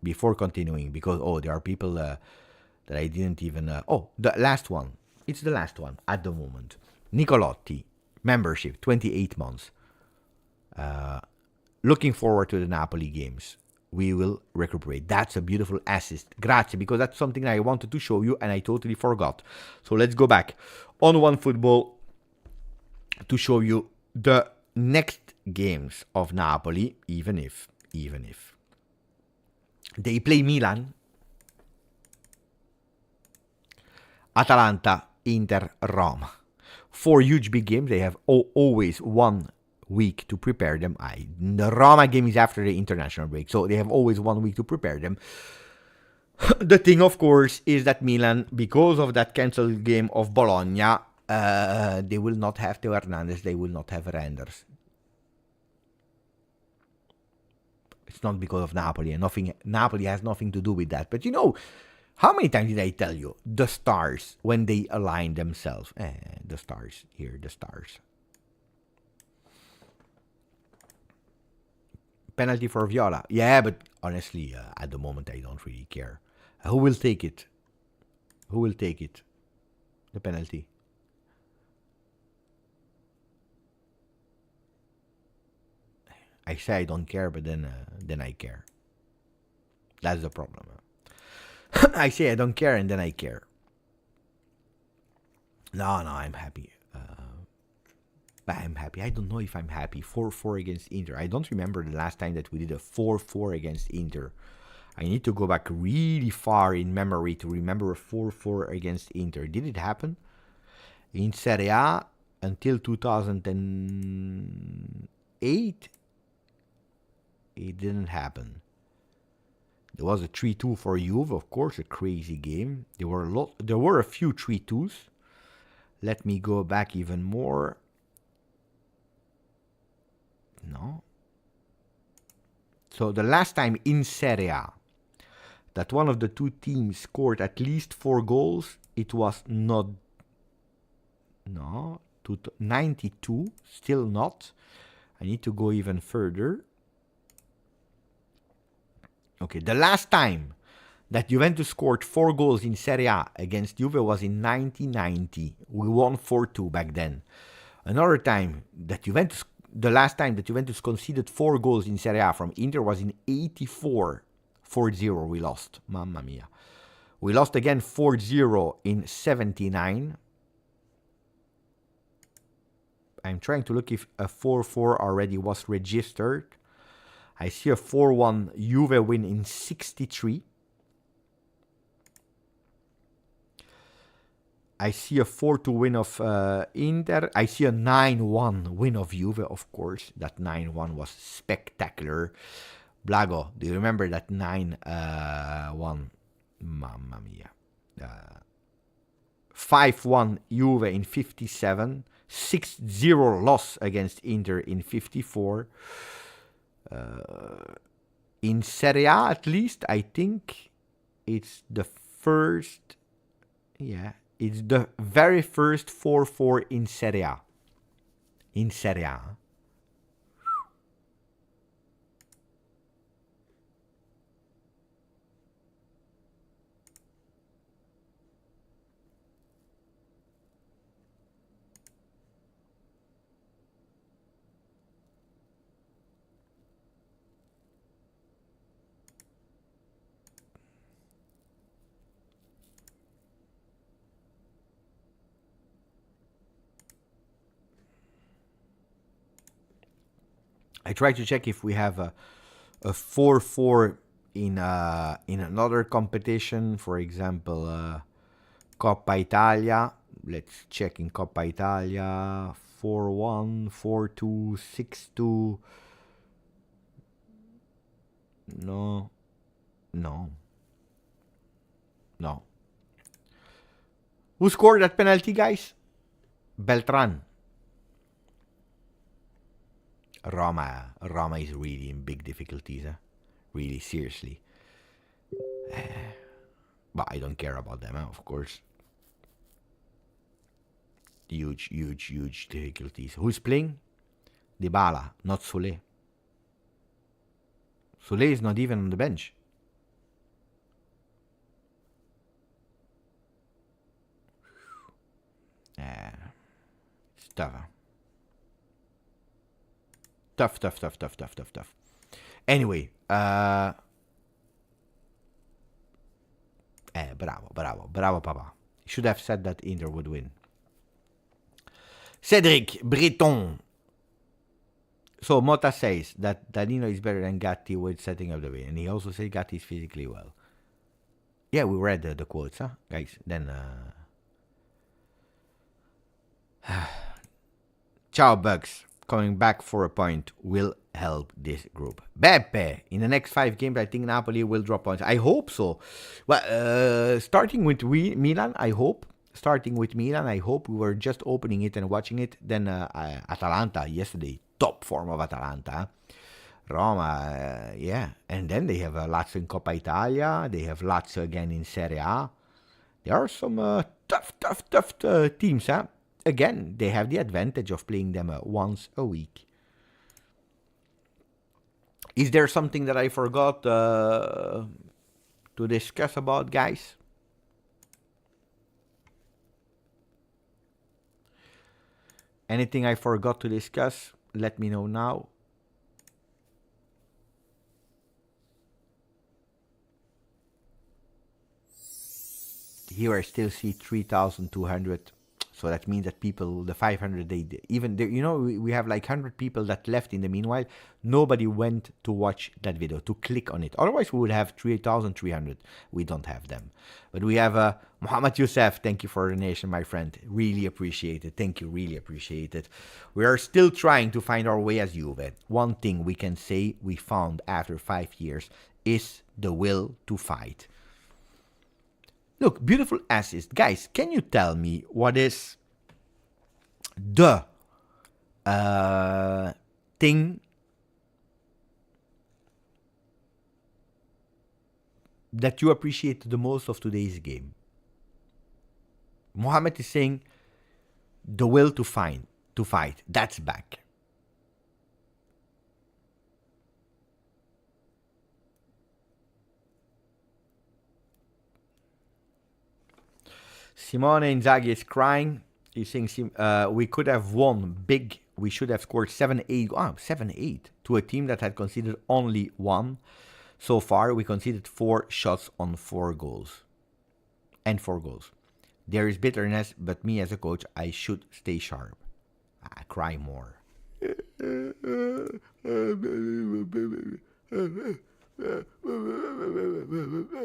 before continuing, because there are people that I didn't even. The last one. It's the last one at the moment. Nicolotti, membership, 28 months. Looking forward to the Napoli games. We will recuperate. That's a beautiful assist. Grazie, because that's something I wanted to show you and I totally forgot. So let's go back on OneFootball to show you the next games of Napoli, even if they play Milan, Atalanta, Inter, Roma. 4 huge big games. They have always 1 week to prepare them. The Roma game is after the international break, so they have always 1 week to prepare them. The thing, of course, is that Milan, because of that cancelled game of Bologna, they will not have Teo Hernandez, they will not have Renders. It's not because of Napoli, and Napoli has nothing to do with that. But how many times did I tell you? The stars, when they align themselves. The stars, here, the stars. Penalty for Viola. Yeah, but honestly, at the moment, I don't really care. Who will take it? Who will take it? The penalty. I say I don't care, but then I care. That's the problem. I say I don't care, and then I care. No, I'm happy. I'm happy. I don't know if I'm happy. 4-4 against Inter. I don't remember the last time that we did a 4-4 against Inter. I need to go back really far in memory to remember a 4-4 against Inter. Did it happen? In Serie A until 2008, it didn't happen. There was a 3-2 for Juve, of course, a crazy game. There were a few 3-2s. Let me go back even more. No. So the last time in Serie A that one of the two teams scored at least 4 goals, it was not. No, 92, still not. I need to go even further. Okay, the last time that Juventus scored 4 goals in Serie A against Juve was in 1990. We won 4-2 back then. Another time that the last time that Juventus conceded 4 goals in Serie A from Inter was in 84. 4-0 we lost. Mamma mia. We lost again 4-0 in 79. I'm trying to look if a 4-4 already was registered. I see a 4-1 Juve win in 63. I see a 4-2 win of Inter. I see a 9-1 win of Juve, of course. That 9-1 was spectacular. Blago, do you remember that 9-1? Mamma mia. 5-1 Juve in 57. 6-0 loss against Inter in 54. In Serie A, at least, I think it's the first... Yeah, it's the very first 4-4 in Serie A. In Serie A. I try to check if we have a 4-4 in another competition, for example, Coppa Italia. Let's check in Coppa Italia. 4-1, 4-2, 6-2. No. Who scored that penalty, guys? Beltran. Roma is really in big difficulties, really, seriously. But I don't care about them, of course. Huge difficulties. Who's playing? Dybala, not Soule. Soule is not even on the bench. tough. Tough. Anyway, bravo, Papa. Should have said that Inter would win. Cedric Breton. So Motta says that Danilo is better than Gatti with setting up the way, and he also said Gatti is physically well. Yeah, we read the quotes, huh, guys? Then, Ciao Bugs, coming back for a point will help this group. Beppe, in the next 5 games, I think Napoli will drop points. I hope so. Well, starting with Milan, I hope. We were just opening it and watching it. Then Atalanta yesterday, top form of Atalanta. Roma, yeah. And then they have Lazio in Coppa Italia. They have Lazio again in Serie A. There are some tough teams, huh? Again, they have the advantage of playing them once a week. Is there something that I forgot to discuss about, guys? Anything I forgot to discuss? Let me know now. Here I still see 3,200. So that means that people, the 500, we have like 100 people that left in the meanwhile. Nobody went to watch that video, to click on it. Otherwise, we would have 3,300. We don't have them. But we have Muhammad Youssef. Thank you for the donation, my friend. Really appreciate it. Thank you. Really appreciate it. We are still trying to find our way as Juve. One thing we can say we found after 5 years is the will to fight. Look, beautiful assist. Guys, can you tell me what is the thing that you appreciate the most of today's game? Mohamed is saying the will to fight. That's back. Simone Inzaghi is crying. He's saying we could have won big. We should have scored 7-8. 7-8 to a team that had conceded only 1. So far, we conceded 4 shots on 4 goals. And 4 goals. There is bitterness, but me as a coach, I should stay sharp. I cry more.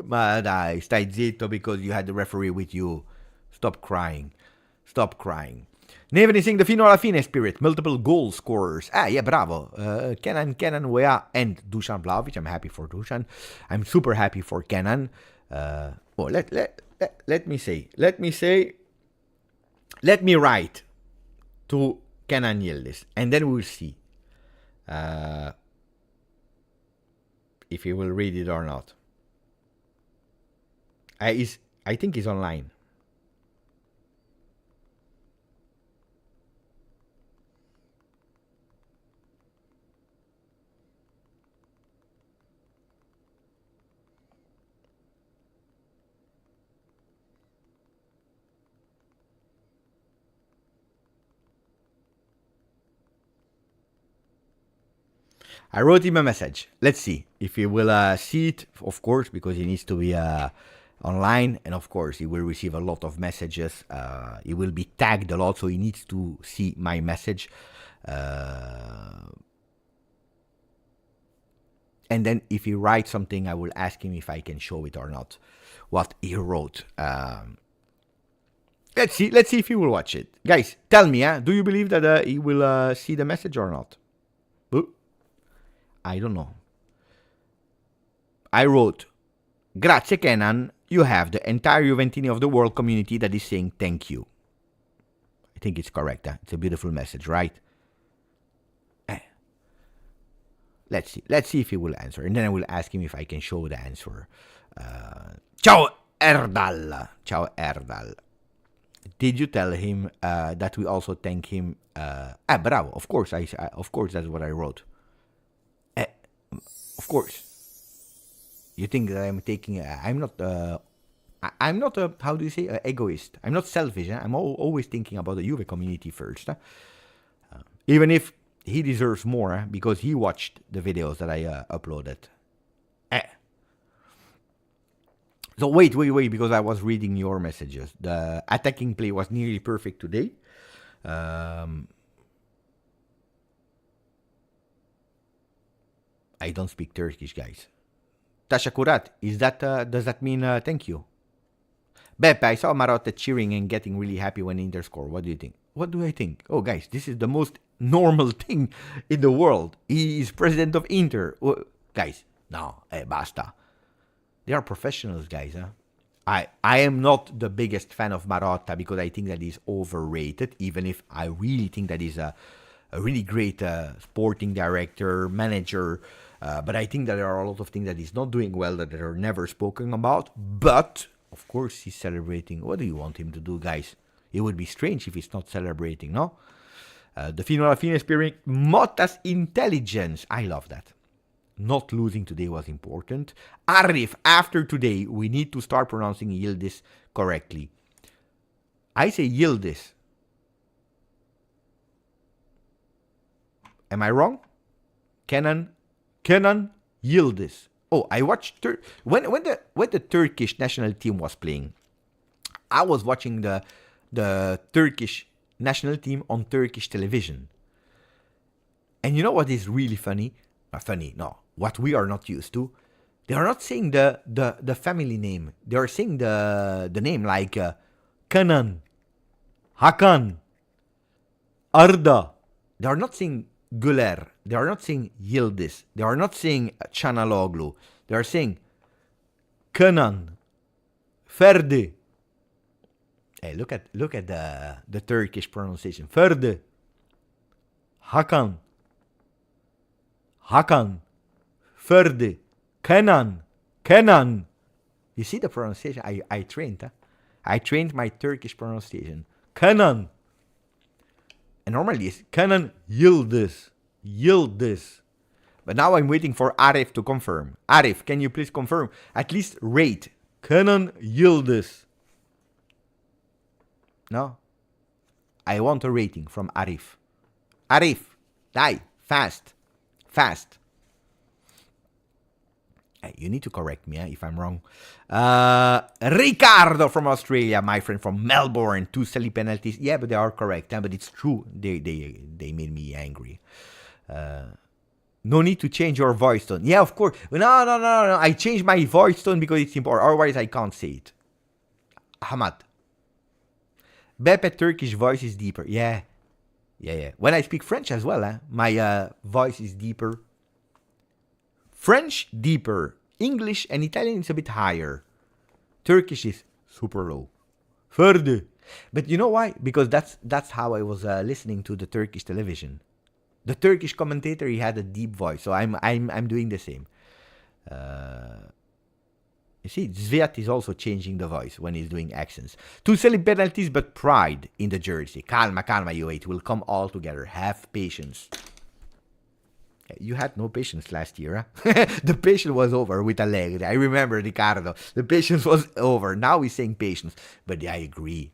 Ma dai, stai zitto because you had the referee with you. Stop crying. Neven is saying the fino alla fine spirit. Multiple goal scorers. Yeah, bravo. Kenan Wea and Dusan Vlahovic. I'm happy for Dusan. I'm super happy for Kenan. Let me write to Kenan Yildiz, and then we'll see if he will read it or not. I think he's online. I wrote him a message. Let's see if he will see it, of course, because he needs to be online. And of course, he will receive a lot of messages. He will be tagged a lot, so he needs to see my message. And then if he writes something, I will ask him if I can show it or not, what he wrote. Let's see if he will watch it. Guys, tell me, do you believe that he will see the message or not? I don't know. I wrote, grazie Kenan, you have the entire Juventini of the world community that is saying thank you. I think it's correct. It's a beautiful message, right? Let's see if he will answer. And then I will ask him if I can show the answer. Ciao Erdal. Did you tell him that we also thank him? Bravo. Of course, of course, that's what I wrote. Of course. You think that I'm taking... I'm I'm not a, how do you say, egoist. I'm not selfish. I'm always thinking about the Juve community first. Even if he deserves more because he watched the videos that I uploaded. So wait, because I was reading your messages. The attacking play was nearly perfect today. I don't speak Turkish, guys. Tashakurat, is that does that mean thank you? Beppe, I saw Marotta cheering and getting really happy when Inter scored. What do you think? What do I think? Oh, guys, this is the most normal thing in the world. He is president of Inter. Guys, no, basta. They are professionals, guys. Huh? I am not the biggest fan of Marotta because I think that he's overrated, even if I really think that he's a really great sporting director, manager. But I think that there are a lot of things that he's not doing well that are never spoken about. But, of course, he's celebrating. What do you want him to do, guys? It would be strange if he's not celebrating, no? The fino alla fine spearing Motta's intelligence. I love that. Not losing today was important. Arif, after today, we need to start pronouncing Yildiz correctly. I say Yildiz. Am I wrong? Kenan Yildiz. Oh, I watched when the Turkish national team was playing. I was watching the Turkish national team on Turkish television. And you know what is really funny? Funny, no. What we are not used to. They are not saying the family name. They are saying the name like Kenan, Hakan, Arda. They are not saying Güler. They are not saying Yildiz. They are not saying Chanaloglu. They are saying Kenan, Ferdi. Hey, look at the Turkish pronunciation. Ferdi, Hakan, Ferdi, Kenan. You see the pronunciation? I trained. Huh? I trained my Turkish pronunciation. Kenan. And normally it's Kenan Yildiz. But now I'm waiting for Arif to confirm. Arif, can you please confirm? At least rate. Kenan Yildiz. No? I want a rating from Arif. Arif, die. Fast. You need to correct me if I'm wrong. Ricardo from Australia, my friend from Melbourne. 2 silly penalties. Yeah, but they are correct. But it's true. They made me angry. No need to change your voice tone. Yeah, of course. No. I changed my voice tone because it's important. Otherwise, I can't say it. Hamad. Beppe Turkish voice is deeper. Yeah. When I speak French as well, my voice is deeper. French, deeper. English and Italian is a bit higher. Turkish is super low. Further. But you know why? Because that's how I was listening to the Turkish television. The Turkish commentator, he had a deep voice. So I'm doing the same. You see, Zviat is also changing the voice when he's doing accents. 2 silly penalties, but pride in the jersey. Calma, you wait. We'll come all together. Have patience. You had no patience last year, huh? The patience was over with Allegri. I remember, Ricardo. The patience was over. Now he's saying patience. But I agree,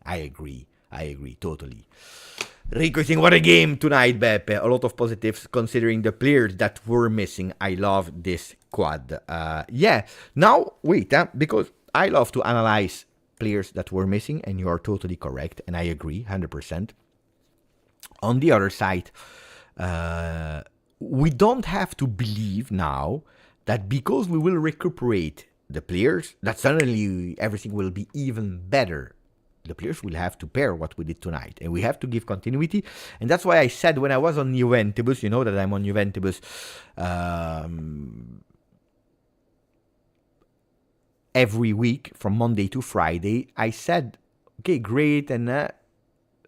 totally. Rico is saying, what a game tonight, Beppe. A lot of positives considering the players that were missing. I love this quad. Now, wait, because I love to analyze players that were missing, and you are totally correct, and I agree, 100%. On the other side, we don't have to believe now that because we will recuperate the players, that suddenly everything will be even better. The players will have to pair what we did tonight, and we have to give continuity. And that's why I said when I was on Juventus, you know that I'm on Juventus every week from Monday to Friday. I said, okay, great, and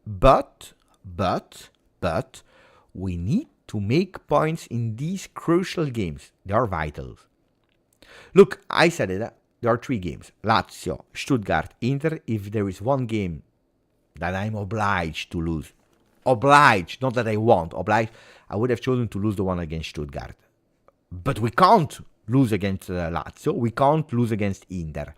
but we need to make points in these crucial games. They are vital. Look, I said it. There are 3 games. Lazio, Stuttgart, Inter. If there is one game that I'm obliged to lose. Obliged, not that I want. Obliged. I would have chosen to lose the one against Stuttgart. But we can't lose against Lazio. We can't lose against Inter.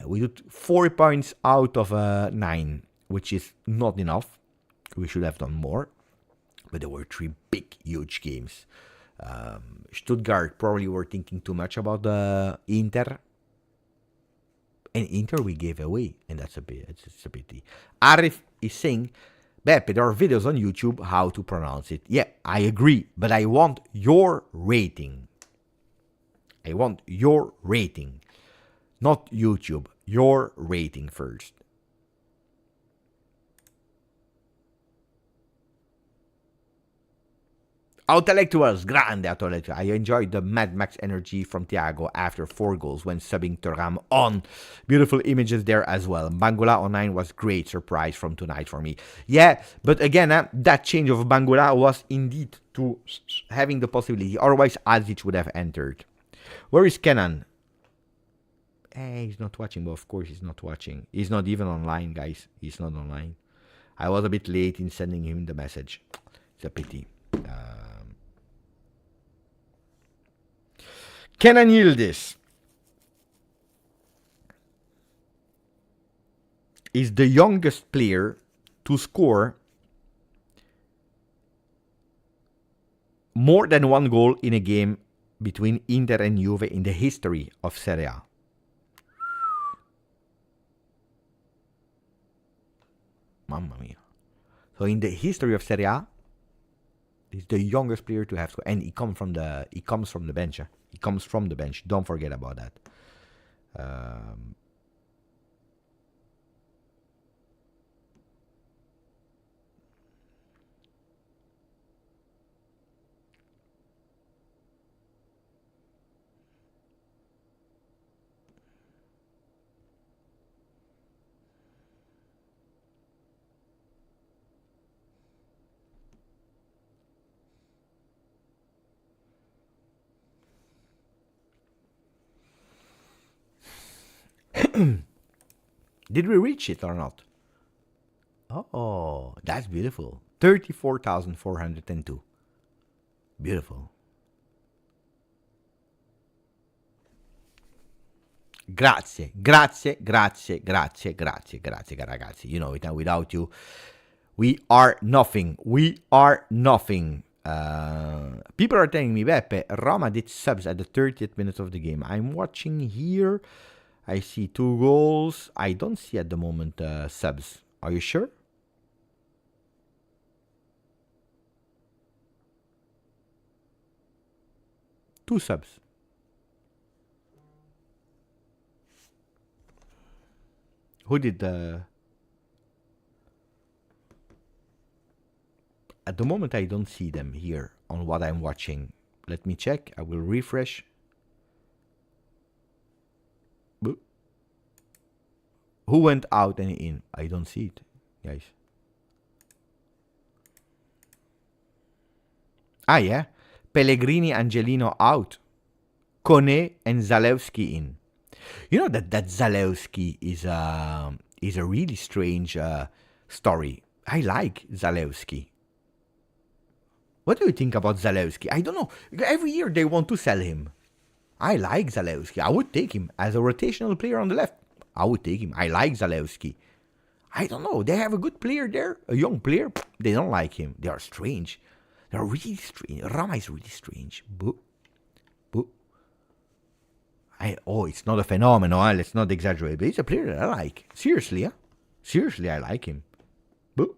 We did 4 points out of 9, which is not enough. We should have done more. But there were 3 big, huge games. Stuttgart probably were thinking too much about Inter. And Inter we gave away, and that's a bit. It's a pity. Arif is saying, Beppe, there are videos on YouTube how to pronounce it. Yeah, I agree, but I want your rating. I want your rating, not YouTube. Your rating first. Intellectuals, grande intellectual. I enjoyed the Mad Max energy from Thiago after 4 goals when subbing Thuram on. Beautiful images there as well. Bangula online was great surprise from tonight for me. Yeah, but again, that change of Bangula was indeed to having the possibility. Otherwise, Azic would have entered. Where is Kenan? He's not watching, but of course he's not watching. He's not even online, guys. He's not online. I was a bit late in sending him the message. It's a pity. Kenan Yildiz is the youngest player to score more than 1 goal in a game between Inter and Juve in the history of Serie A. Mamma mia. So in the history of Serie A, he's the youngest player to have scored, and he comes from the bench. He comes from the bench. Don't forget about that. Did we reach it or not? Oh, that's beautiful. 34,402. Beautiful. Grazie, ragazzi. You know it, and without you, we are nothing. People are telling me, Beppe, Roma did subs at the 30th minute of the game. I'm watching here. I see 2 goals. I don't see at the moment subs. Are you sure? Two subs. Who did the... At the moment, I don't see them here on what I'm watching. Let me check. I will refresh. Who went out and in? I don't see it, guys. Ah, yeah. Pellegrini, Angelino out. Kone and Zalewski in. You know that Zalewski is a really strange story. I like Zalewski. What do you think about Zalewski? I don't know. Every year they want to sell him. I like Zalewski. I would take him as a rotational player on the left. I would take him. I like Zalewski. I don't know. They have a good player there, a young player. They don't like him. They are strange. They are really strange. Rama is really strange. Boo. It's not a phenomenon. Let's not exaggerate. But he's a player that I like. Seriously, yeah? Seriously, I like him. Boo.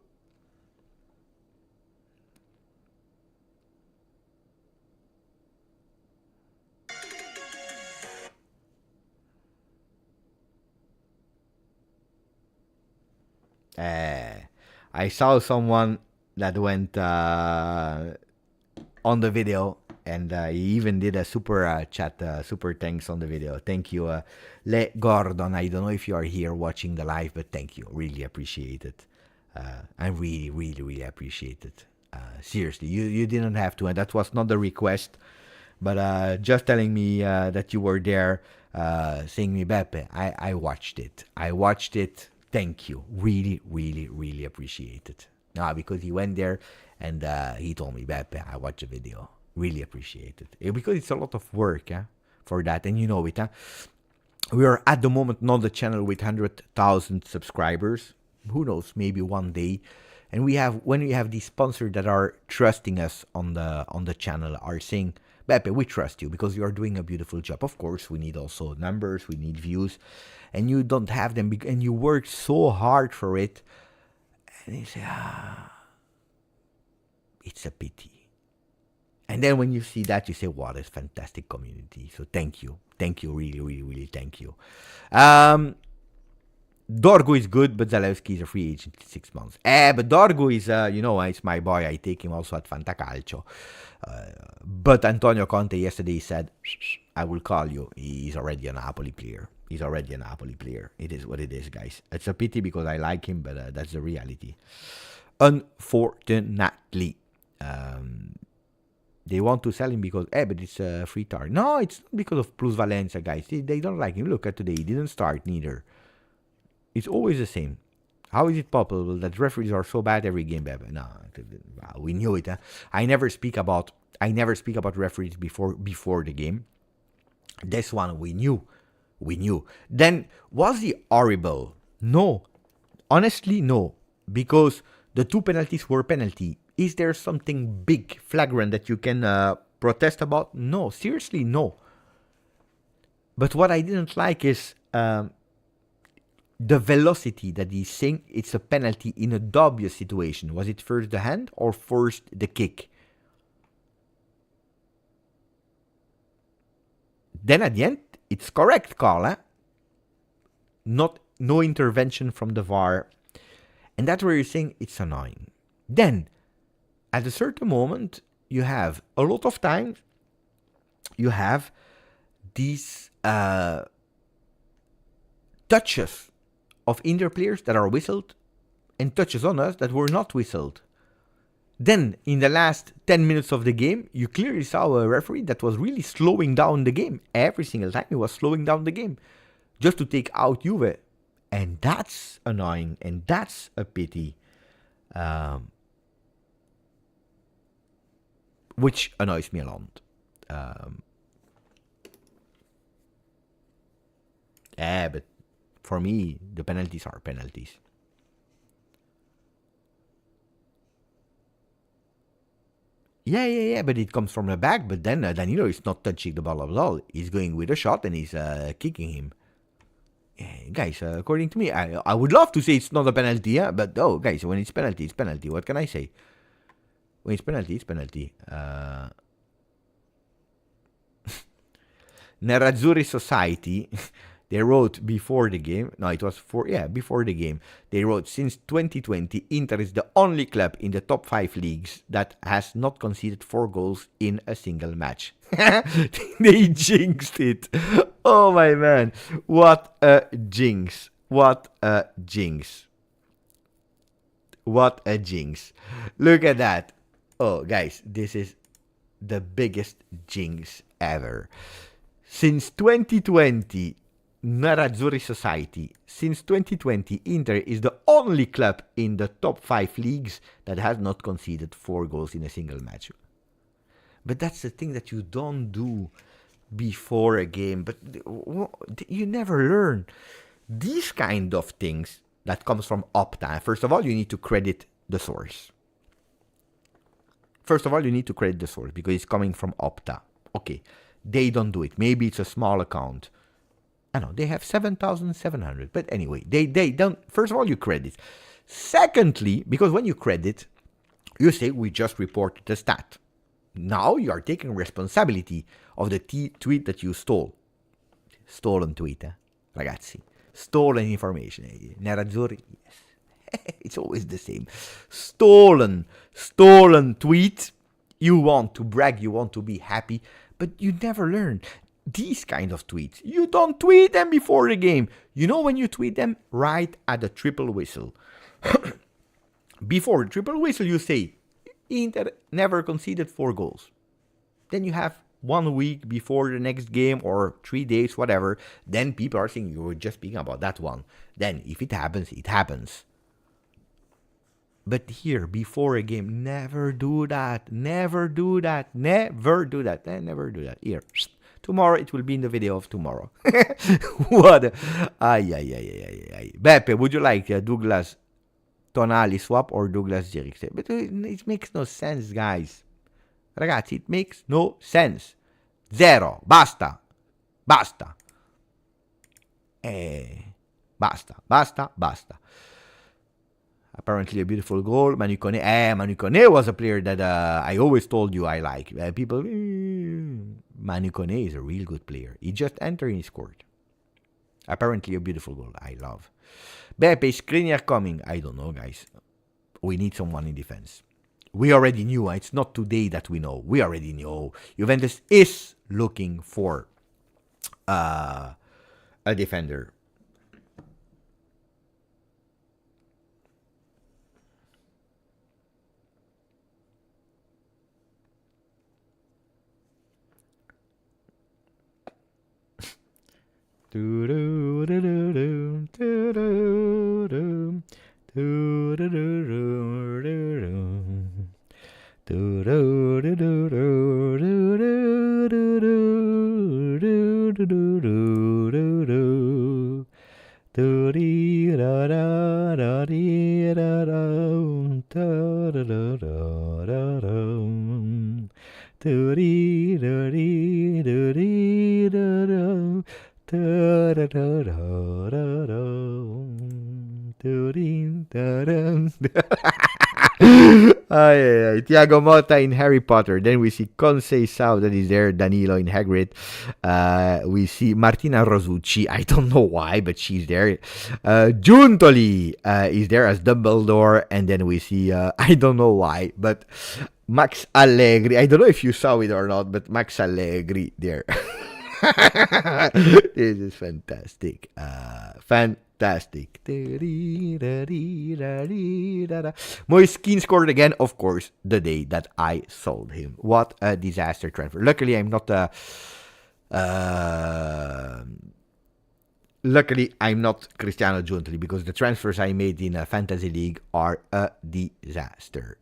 I saw someone that went on the video, and he even did a super chat, super thanks on the video. Thank you, Le Gordon. I don't know if you are here watching the live, but thank you. Really appreciate it. I really appreciate it. Seriously, you didn't have to, and that was not the request, but just telling me that you were there, saying me, Beppe, I watched it. Thank you. Really appreciate it. No, because he went there and he told me, Beppe, I watched the video. Really appreciate it. Because it's a lot of work for that. And you know it. We are at the moment not a channel with 100,000 subscribers. Who knows? Maybe one day. And when we have these sponsors that are trusting us on the channel, are saying, Beppe, we trust you because you are doing a beautiful job. Of course, we need also numbers, we need views, and you don't have them, and you work so hard for it. And they say, it's a pity. And then when you see that, you say, what a fantastic community. So thank you. Thank you, really, really, really thank you. Dorgo is good, but Zalewski is a free agent in 6 months. But Dorgo is, it's my boy. I take him also at Fantacalcio. But Antonio Conte yesterday said, I will call you. He's already a Napoli player. It is what it is, guys. It's a pity because I like him, but that's the reality. Unfortunately. They want to sell him because, but it's a free target. No, it's not because of plusvalenza, guys. They don't like him. Look at today. He didn't start neither. It's always the same. How is it possible that referees are so bad every game, Bebe? No, we knew it. Huh? I never speak about referees before the game. This one we knew. Then was he horrible? No. Honestly, no. Because the 2 penalties were penalty. Is there something big, flagrant that you can protest about? No, seriously, no. But what I didn't like is the velocity that he's saying it's a penalty in a dubious situation. Was it first the hand or first the kick? Then at the end, it's correct, Carl. No intervention from the VAR. And that's where you're saying it's annoying. Then, at a certain moment, you have a lot of times, you have these touches of Inter players that are whistled and touches on us that were not whistled. Then, in the last 10 minutes of the game, you clearly saw a referee that was really slowing down the game. Every single time he was slowing down the game just to take out Juve. And that's annoying and that's a pity. Which annoys me a lot. But for me, the penalties are penalties. Yeah, but it comes from the back, but then Danilo is not touching the ball at all. He's going with a shot and he's kicking him. Yeah, guys, according to me, I would love to say it's not a penalty, yeah? But guys, when it's penalty, it's penalty. What can I say? When it's penalty, it's penalty. Nerazzurri Society, they wrote before the game. No, it was before the game. They wrote, since 2020, Inter is the only club in the top 5 leagues that has not conceded 4 goals in a single match. They jinxed it. Oh my man. What a jinx. What a jinx. What a jinx. Look at that. Oh, guys, this is the biggest jinx ever. Since 2020, Nerazzurri Society, since 2020, Inter is the only club in the top 5 leagues that has not conceded 4 goals in a single match. But that's the thing that you don't do before a game. But you never learn. These kind of things that comes from Opta. First of all, you need to credit the source. Because it's coming from Opta. Okay, they don't do it. Maybe it's a small account. I know, they have 7,700. But anyway, they don't. First of all, you credit. Secondly, because when you credit, you say, we just reported the stat. Now you are taking responsibility of the tweet that you stole. Stolen tweet, ragazzi. Stolen information. Nerazzurri, yes. It's always the same. Stolen tweet. You want to brag, you want to be happy, but you never learn. These kind of tweets, you don't tweet them before the game. You know when you tweet them? Right at the triple whistle. Before the triple whistle, you say, Inter never conceded 4 goals. Then you have 1 week before the next game or 3 days, whatever. Then people are saying, you were just speaking about that one. Then if it happens, it happens. But here, before a game, never do that. Never do that. Here, tomorrow it will be in the video of tomorrow. What? Ay. Beppe, would you like Douglas Tonali swap or Douglas Jerick? But it makes no sense, guys. Ragazzi, it makes no sense. Zero. Basta. Basta. Basta. Apparently a beautiful goal. Manu Kone was a player that I always told you I like. People, Manu Kone is a real good player. He just entered and he scored. Apparently a beautiful goal. I love. Beppe, is Skriniar coming? I don't know, guys. We need someone in defense. We already knew. It's not today that we know. We already know. Juventus is looking for a defender. Thiago Motta in Harry Potter. Then we see Ciao that is there. Danilo in Hagrid. We see Martina Rosucci. I don't know why, but she's there. Giuntoli is there as Dumbledore. And then we see, I don't know why, but Max Allegri. I don't know if you saw it or not, but Max Allegri there. This is fantastic. Fantastic. Moiskin scored again, of course, the day that I sold him. What a disaster transfer. Luckily, I'm not Cristiano Giuntoli, because the transfers I made in a fantasy league are a disaster.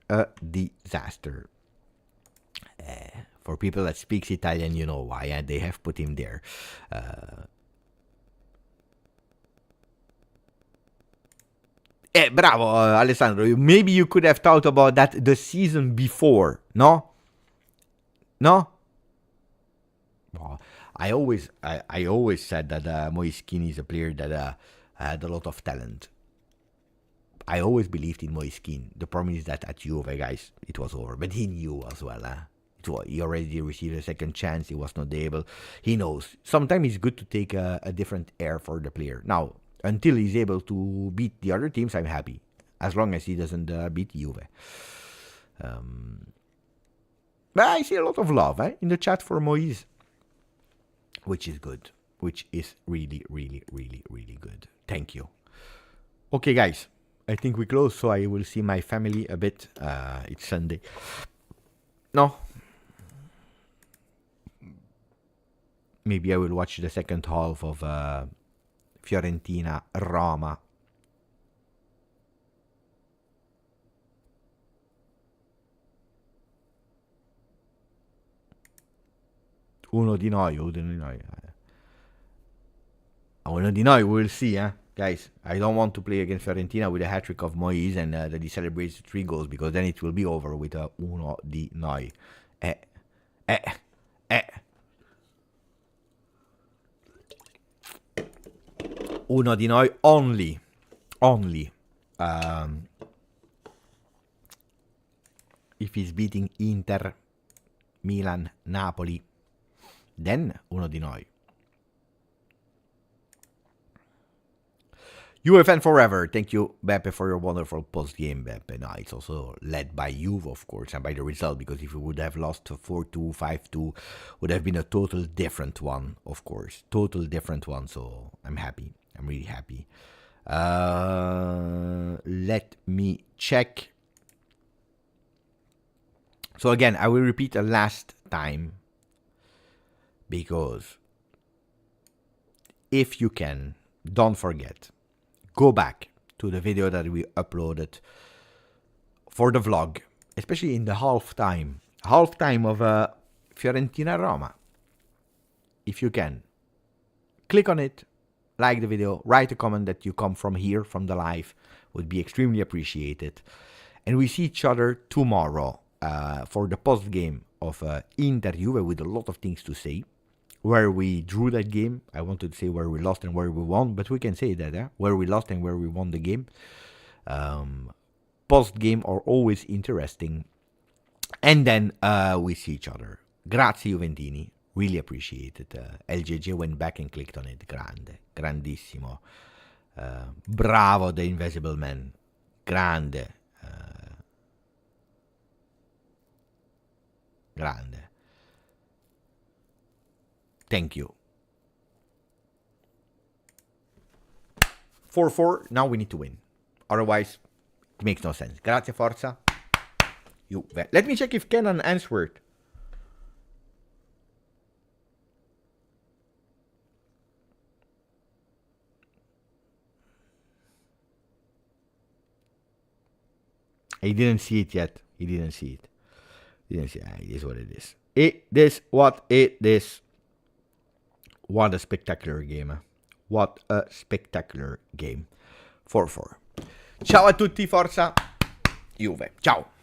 For people that speaks Italian, you know why, and they have put him there. Bravo, Alessandro. Maybe you could have thought about that the season before, no? Well, I always said that Moiskin is a player that had a lot of talent. I always believed in Moiskin. The problem is that at Juve, guys, it was over. But he knew as well. He already received a second chance. He was not able. He knows. Sometimes it's good to take a different air for the player. Now, until he's able to beat the other teams, I'm happy. As long as he doesn't beat Juve. But I see a lot of love in the chat for Moise. Which is good. Which is really, really, really, really good. Thank you. Okay, guys. I think we close, so I will see my family a bit. It's Sunday. No. Maybe I will watch the second half of Fiorentina Roma. Uno di noi. We'll see, guys. I don't want to play against Fiorentina with a hat-trick of Moise and that he celebrates 3 goals, because then it will be over with a uno di noi. Uno di noi only. If he's beating Inter, Milan, Napoli, then uno di noi. UFN forever. Thank you, Beppe, for your wonderful post-game, Beppe. No, it's also led by Juve, of course, and by the result, because if we would have lost 4-2, 5-2, would have been a total different one, of course. Total different one, so I'm happy. I'm really happy. Let me check. So again, I will repeat a last time, because if you can, don't forget, go back to the video that we uploaded for the vlog, especially in the halftime of Fiorentina Roma. if you can, click on it, like the video, write a comment that you come from here, from the live. Would be extremely appreciated. And we see each other tomorrow for the post-game of Inter Juve with a lot of things to say. Where we drew that game. I wanted to say where we lost and where we won, but we can say that, where we lost and where we won the game. Post-game are always interesting. And then we see each other. Grazie Juventini. Really appreciate it. LJJ went back and clicked on it. Grande. Grandissimo. Bravo, the Invisible Man. Grande. Grande. Thank you. 4-4. Now we need to win. Otherwise, it makes no sense. Grazie, Forza. Juve. Let me check if Kenan answered. He didn't see it yet. He didn't see it. He didn't see it. It is what it is. It is what it is. What a spectacular game. What a spectacular game. 4-4. Ciao a tutti, Forza Juve. Ciao.